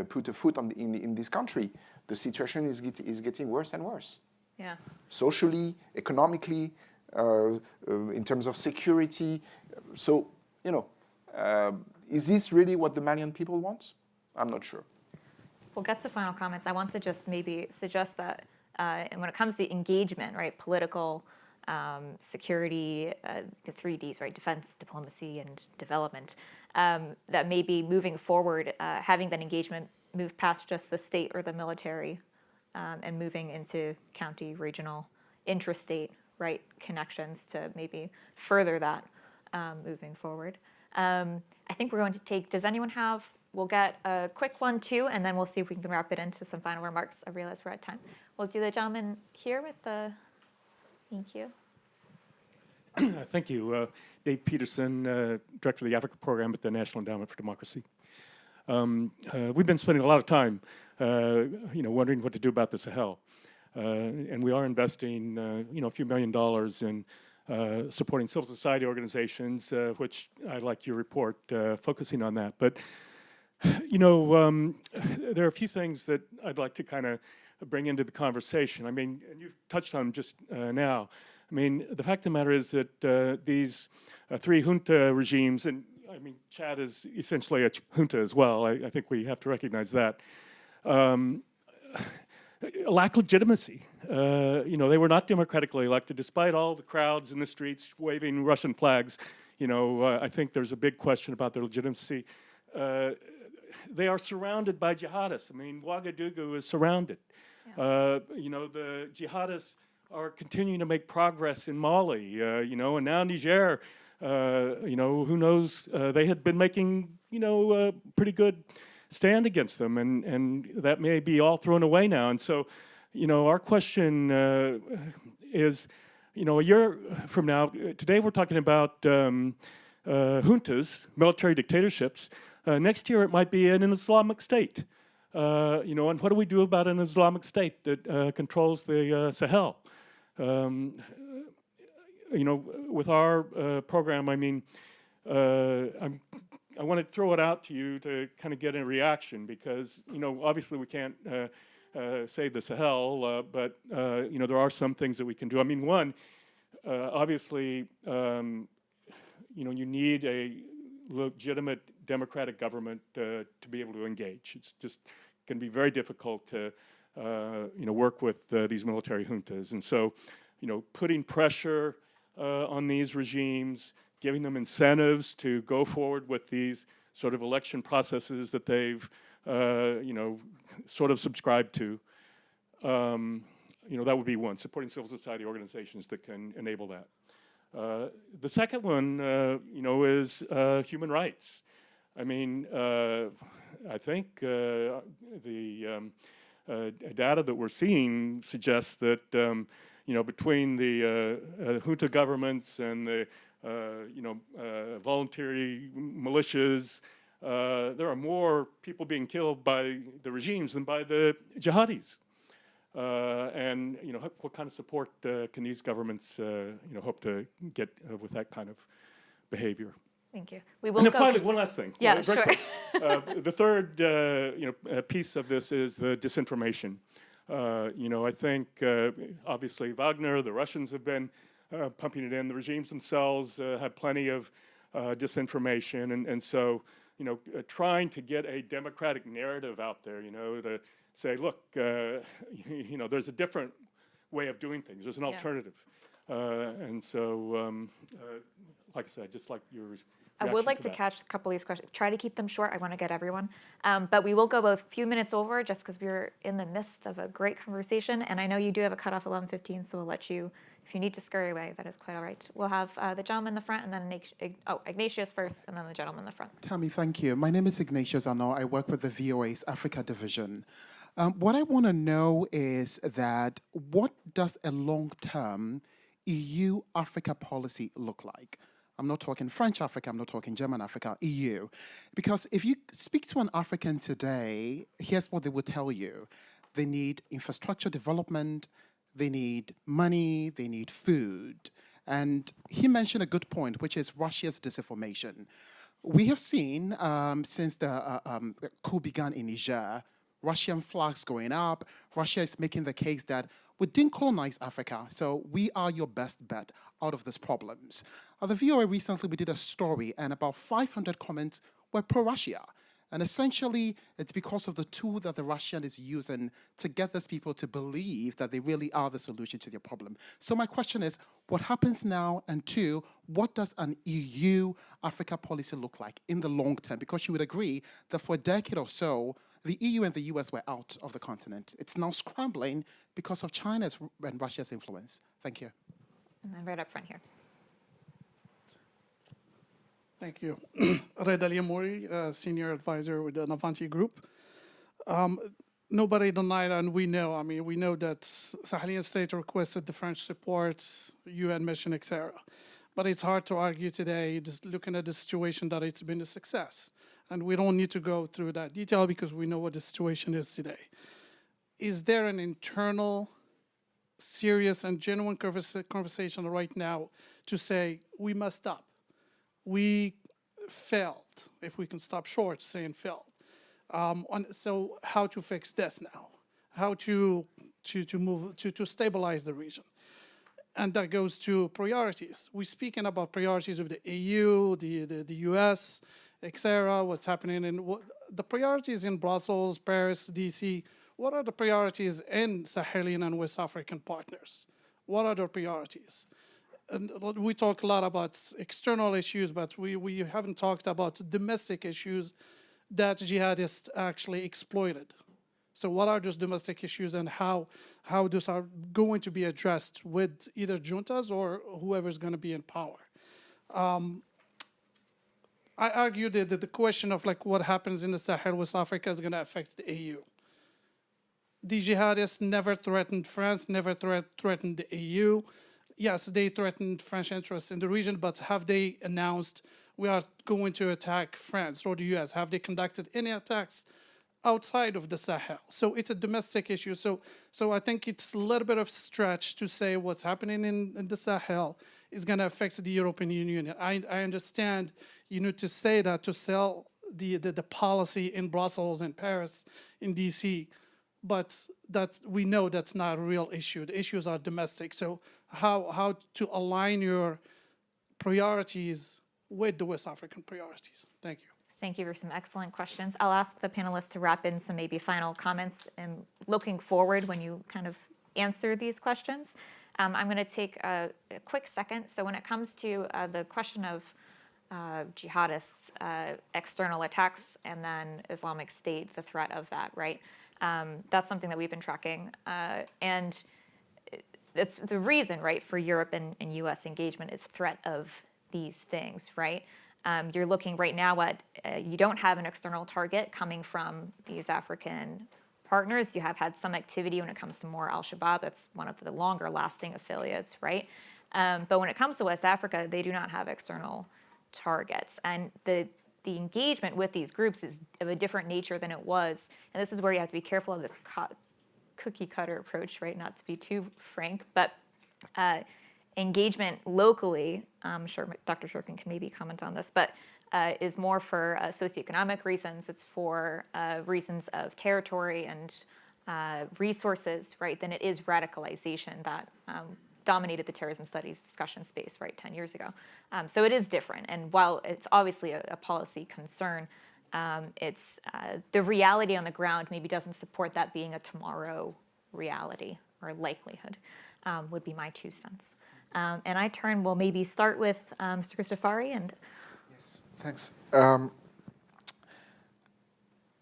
put a foot in this country, the situation is getting worse and worse. Yeah. Socially, economically, in terms of security. So, is this really what the Malian people want? I'm not sure. We'll get to final comments. I want to just maybe suggest that and when it comes to engagement, right, political, security, the 3Ds, right, defense, diplomacy, and development, that maybe moving forward, having that engagement move past just the state or the military and moving into county, regional, intrastate, right, connections to maybe further that moving forward. I think we're going to take, does anyone have, we'll get a quick one too, and then we'll see if we can wrap it into some final remarks. I realize we're at time. We'll do the gentleman here with the, thank you. Thank you. Dave Peterson, Director of the Africa Program at the National Endowment for Democracy. We've been spending a lot of time, wondering what to do about the Sahel. And we are investing, a few $1 million in supporting civil society organizations, which I like your report focusing on that. But, there are a few things that I'd like to kind of bring into the conversation. I mean, and you've touched on them just now. I mean, the fact of the matter is that these three junta regimes, and I mean, Chad is essentially a junta as well. I think we have to recognize that. Lack legitimacy. They were not democratically elected, despite all the crowds in the streets waving Russian flags. I think there's a big question about their legitimacy. They are surrounded by jihadists. I mean, Ouagadougou is surrounded. Yeah. The jihadists are continuing to make progress in Mali, and now Niger, who knows, they had been making, a pretty good stand against them, and that may be all thrown away now. And so, our question is, a year from now, today we're talking about juntas, military dictatorships. Next year it might be an Islamic State. And what do we do about an Islamic State that controls the Sahel? With our program, I mean, I want to throw it out to you to kind of get a reaction because, obviously we can't save the Sahel, but, there are some things that we can do. I mean, one, obviously, you need a legitimate democratic government to be able to engage. It's just going to be very difficult to, work with these military juntas. And so, putting pressure on these regimes, giving them incentives to go forward with these sort of election processes that they've, sort of subscribed to, that would be one, supporting civil society organizations that can enable that. The second one, is human rights. I mean, I think the data that we're seeing suggests that, between the junta governments and the, voluntary militias, there are more people being killed by the regimes than by the jihadis. And what kind of support can these governments, hope to get with that kind of behavior? Thank you. We will and then go. finally, one last thing. Yeah, very sure. quick. The third, piece of this is the disinformation. I think obviously Wagner, the Russians have been pumping it in. The regimes themselves have plenty of disinformation, and so trying to get a democratic narrative out there, to say, look, there's a different way of doing things. There's an alternative. And so, like I said, just like your I would like to catch a couple of these questions. Try to keep them short. I want to get everyone. But we will go a few minutes over just because we're in the midst of a great conversation. And I know you do have a cutoff 11:15, so we'll let you, if you need to scurry away, that is quite all right. We'll have the gentleman in the front and then Ignatius first and then the gentleman in the front. Tammy, thank you. My name is Ignatius Ano. I work with the VOA's Africa division. What I want to know is that what does a long-term EU-Africa policy look like? I'm not talking French Africa, I'm not talking German Africa, EU. Because if you speak to an African today, here's what they will tell you. They need infrastructure development, they need money, they need food. And he mentioned a good point, which is Russia's disinformation. We have seen since the coup began in Niger, Russian flags going up. Russia is making the case that we didn't colonize Africa, so we are your best bet out of these problems. The VOA recently, we did a story, and about 500 comments were pro-Russia. And essentially, it's because of the tool that the Russian is using to get these people to believe that they really are the solution to their problem. So my question is, what happens now? And two, what does an EU-Africa policy look like in the long term? Because you would agree that for a decade or so, the EU and the US were out of the continent. It's now scrambling because of China's and Russia's influence. Thank you. And then right up front here. Thank you. Redalia Mori, Senior Advisor with the Navanti Group. Nobody denied, and we know that Sahelian states requested the French support, UN mission, etc. But it's hard to argue today, just looking at the situation, that it's been a success. And we don't need to go through that detail because we know what the situation is today. Is there an internal, serious and genuine conversation right now to say, we must stop? We failed, if we can stop short saying failed. So how to fix this now? How to move, to stabilize the region? And that goes to priorities. We're speaking about priorities of the EU, the US, etc., what's happening in the priorities in Brussels, Paris, DC. What are the priorities in Sahelian and West African partners? What are the priorities? And we talk a lot about external issues, but we haven't talked about domestic issues that jihadists actually exploited. So what are those domestic issues and how those are going to be addressed with either juntas or whoever's going to be in power? I argue that the question of what happens in the Sahel, West Africa, is going to affect the EU. The jihadists never threatened France, never threatened the EU. Yes, they threatened French interests in the region, but have they announced we are going to attack France or the US? Have they conducted any attacks outside of the Sahel? So it's a domestic issue. So I think it's a little bit of stretch to say what's happening in the Sahel is going to affect the European Union. I understand you need to say that to sell the policy in Brussels and Paris, in DC, but that we know that's not a real issue. The issues are domestic. So how to align your priorities with the West African priorities? Thank you. Thank you for some excellent questions. I'll ask the panelists to wrap in some maybe final comments and looking forward when you kind of answer these questions. I'm going to take a quick second. So when it comes to the question of jihadists, external attacks, and then Islamic State, the threat of that, right? That's something that we've been tracking. And it's the reason, right, for Europe and US engagement is threat of these things, right? You're looking right now at, you don't have an external target coming from these African partners. You have had some activity when it comes to more al-Shabaab. That's one of the longer lasting affiliates, right? But when it comes to West Africa, they do not have external targets. And the engagement with these groups is of a different nature than it was. And this is where you have to be careful of this cookie cutter approach, right? Not to be too frank, but engagement locally, I'm sure Dr. Shurkin can maybe comment on this, but is more for socioeconomic reasons. It's for reasons of territory and resources, right, than it is radicalization that dominated the terrorism studies discussion space, right, 10 years ago. So it is different. And while it's obviously a policy concern, it's the reality on the ground maybe doesn't support that being a tomorrow reality or likelihood, would be my 2 cents. And we'll maybe start with Mr. Cristofari. And Yes, thanks.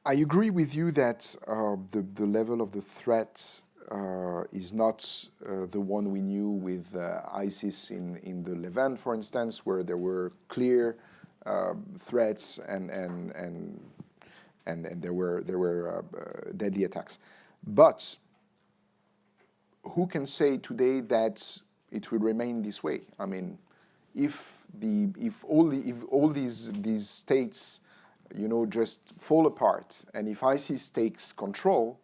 I agree with you that the level of the threat is not the one we knew with ISIS in the Levant, for instance, where there were clear threats and there were deadly attacks. But who can say today that it will remain this way? I mean, if all these states, you know, just fall apart, and if ISIS takes control,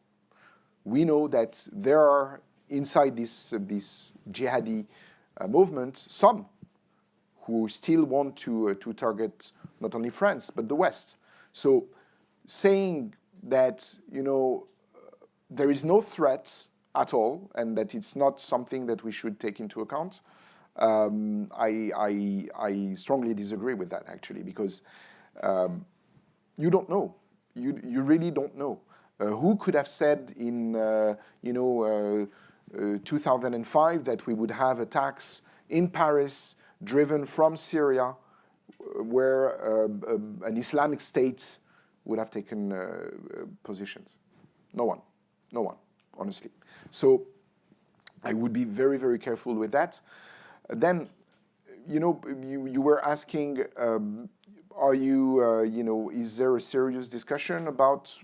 we know that there are inside this jihadi movement some who still want to target not only France but the West. So saying that, you know, there is no threat at all and that it's not something that we should take into account, I strongly disagree with that, actually, because you don't know. You really don't know. Who could have said in 2005 that we would have attacks in Paris driven from Syria, where an Islamic State would have taken positions? No one, honestly. So I would be very, very careful with that. Then, you know, you were asking, is there a serious discussion about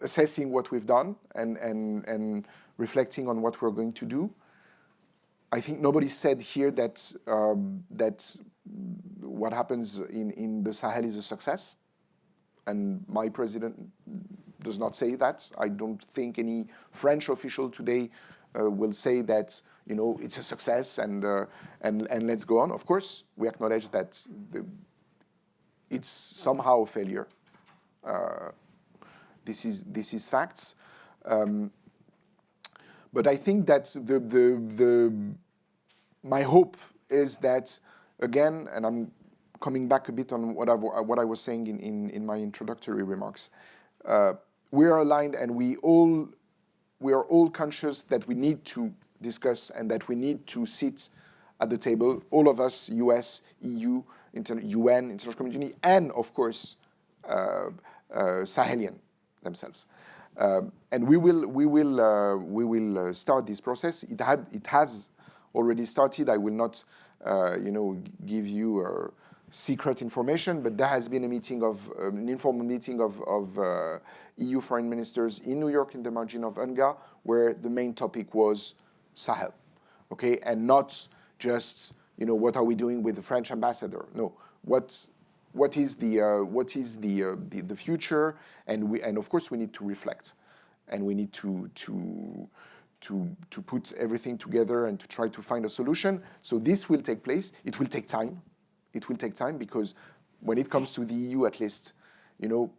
assessing what we've done and reflecting on what we're going to do? I think nobody said here that what happens in the Sahel is a success, and my president does not say that. I don't think any French official today will say that, you know, it's a success and let's go on. Of course, we acknowledge that it's somehow a failure. This is facts. But I think that my hope is that, again, and I'm coming back a bit on what I was saying in my introductory remarks, we are aligned and we are all conscious that we need to discuss and that we need to sit at the table, all of us, US, EU, UN, international community, and of course, Sahelian themselves. And we will start this process. It has already started. I will not, give you secret information, but there has been a meeting an informal meeting of EU foreign ministers in New York in the margin of UNGA, where the main topic was Sahel, okay, and not just, you know, what are we doing with the French ambassador? No, what is the future, and of course we need to reflect, and we need to put everything together and to try to find a solution. So this will take place. It will take time. It will take time because when it comes to the EU, at least, you know,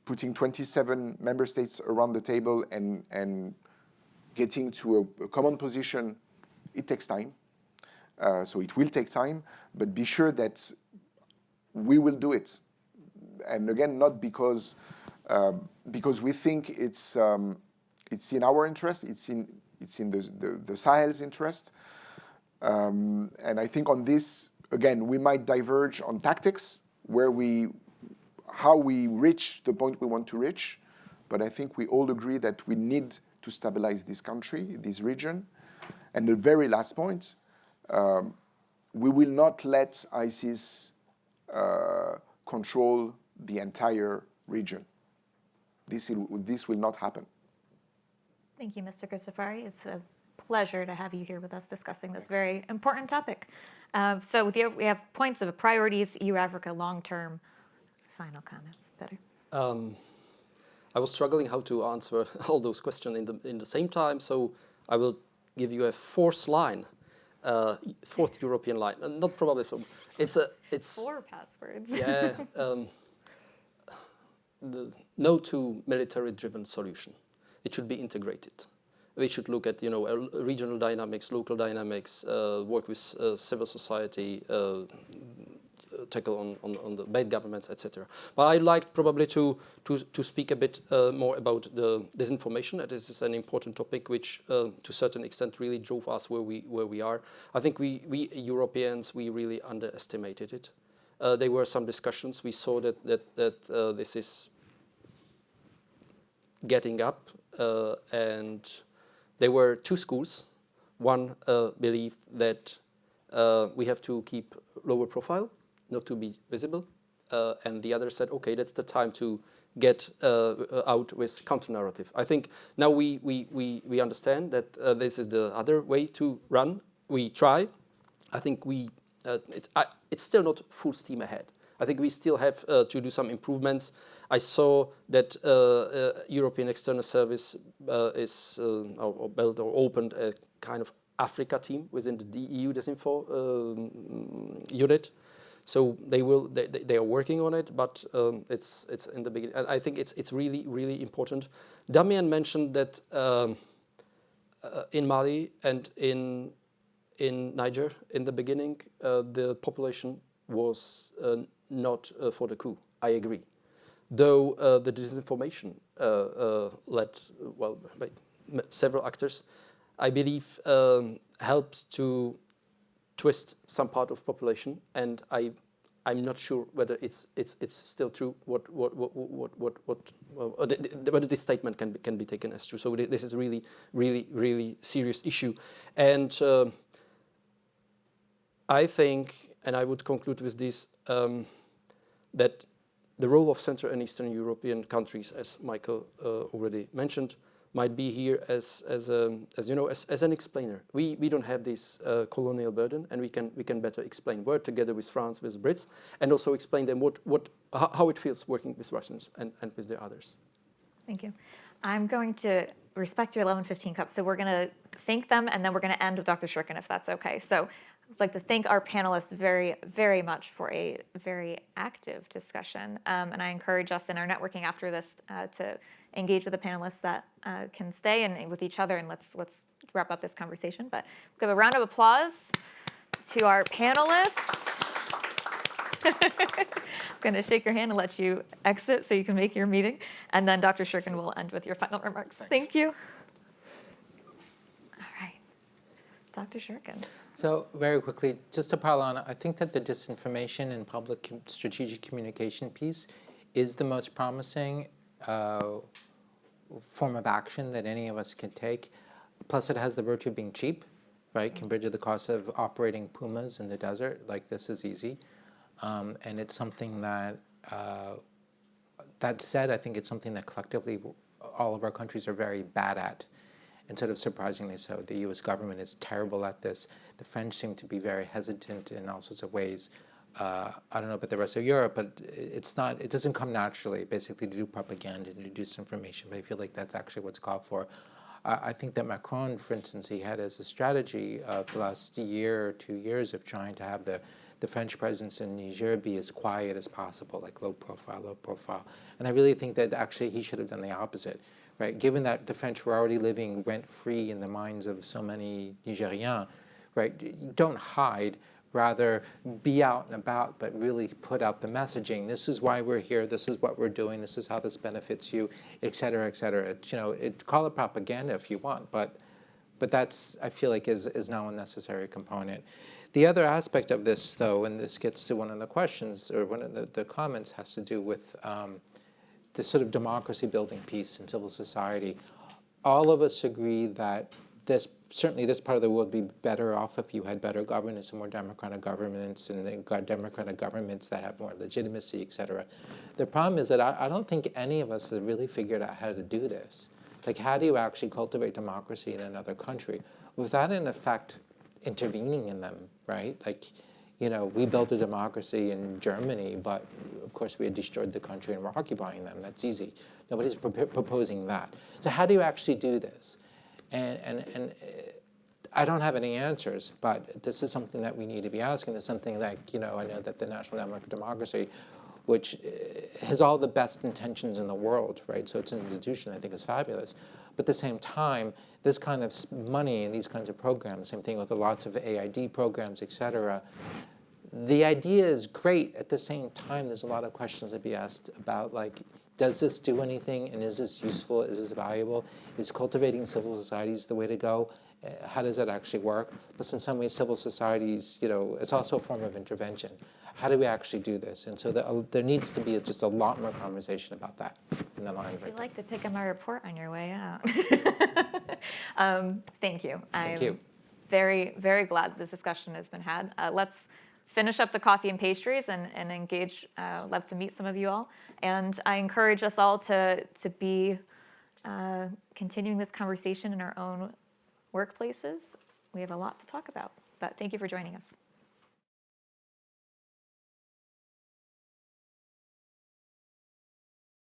putting 27 member states around the table and getting to a common position, it takes time. So it will take time, but be sure that we will do it. And again, not because we think it's in our interest. It's in the Sahel's interest. And I think on this, again, we might diverge on tactics, how we reach the point we want to reach. But I think we all agree that we need to stabilize this country, this region. And the very last point, we will not let ISIS control the entire region. This will not happen. thank you, Mr. Cristofari. It's a pleasure to have you here with us discussing this very important topic. So we have points of priorities, EU-Africa long-term. Final comments, Petr. I was struggling how to answer all those questions in the same time, so I will give you a fourth European line. Not probably so. It's 4 passwords. Yeah. The no to military-driven solution. It should be integrated. we should look at, regional dynamics, local dynamics, work with civil society, tackle on the bad governments, etc. But I'd like probably to speak a bit more about the disinformation. That is an important topic which, to a certain extent, really drove us where we are. I think we Europeans, we really underestimated it. There were some discussions. We saw that this is getting up, and there were two schools. One believed that we have to keep lower profile, not to be visible, and the other said, okay, that's the time to get out with counter-narrative. I think now we understand that this is the other way to run. We try. I think it's still not full steam ahead. I think we still have to do some improvements. I saw that European External Service is built or opened a kind of Africa team within the EU Disinfo unit. So they are working on it, but it's in the beginning. I think it's really important. Damien mentioned that in Mali and in Niger, in the beginning, the population was not for the coup. I agree. Though the disinformation led, by several actors, I believe helped to twist some part of population, and I'm not sure whether it's still true. Whether this statement can be taken as true. So this is really serious issue, and I think, and I would conclude with this, that the role of Central and Eastern European countries, as Michael already mentioned, might be here as an explainer. We don't have this colonial burden, and we can better explain. Work together with France, with Brits, and also explain them how it feels working with Russians and with the others. Thank you. I'm going to respect your 11:15 cup, so we're going to thank them, and then we're going to end with Dr. Shurkin, if that's okay. So I'd like to thank our panelists very, very much for a very active discussion, and I encourage us in our networking after this to engage with the panelists that can stay and with each other, and let's wrap up this conversation. But we'll give a round of applause to our panelists. I'm going to shake your hand and let you exit so you can make your meeting, and then Dr. Shurkin will end with your final remarks. Thanks. Thank you. All right, Dr. Shurkin. So very quickly, just to pile on, I think that the disinformation and public strategic communication piece is the most promising form of action that any of us can take. Plus, it has the virtue of being cheap, right? Compared to the cost of operating Pumas in the desert, like this is easy. And it's something that, that said, I think it's something that collectively all of our countries are very bad at. And sort of surprisingly so. The US government is terrible at this. The French seem to be very hesitant in all sorts of ways. I don't know about the rest of Europe, but it doesn't come naturally, basically, to do propaganda, to do disinformation. But I feel like that's actually what's called for. I think that Macron, for instance, he had as a strategy for the last year or 2 years of trying to have the French presence in Niger be as quiet as possible, like low profile. And I really think that actually he should have done the opposite. Right? Given that the French were already living rent-free in the minds of so many Nigerians, right? Don't hide, rather be out and about, but really put out the messaging. This is why we're here. This is what we're doing. This is how this benefits you, et cetera, et cetera. Call it propaganda if you want, but that's, I feel like, is now a necessary component. The other aspect of this, though, and this gets to one of the questions or one of the comments, has to do with the sort of democracy building piece in civil society. All of us agree that certainly this part of the world would be better off if you had better governance and more democratic governments, and then got democratic governments that have more legitimacy, et cetera. The problem is that I don't think any of us have really figured out how to do this. Like, how do you actually cultivate democracy in another country without, in effect, intervening in them, right? Like, we built a democracy in Germany, but of course we had destroyed the country and we're occupying them. That's easy. Nobody's proposing that. So how do you actually do this? And I don't have any answers, but this is something that we need to be asking. It's something that, I know that the National Network for Democracy, which has all the best intentions in the world, right? So it's an institution I think is fabulous. But at the same time, this kind of money and these kinds of programs, same thing with lots of AID programs, et cetera, the idea is great. At the same time, there's a lot of questions to be asked about, like, does this do anything, and is this useful, is this valuable? Is cultivating civil societies the way to go? How does that actually work? Plus, in some ways, civil societies, you know, it's also a form of intervention. How do we actually do this? And so there needs to be just a lot more conversation about that. And then I'll end right I'd like to pick up my report on your way out. Thank you. Thank you. Very, very glad this discussion has been had. Let's finish up the coffee and pastries and engage. Love to meet some of you all. And I encourage us all to be continuing this conversation in our own workplaces. We have a lot to talk about. But thank you for joining us.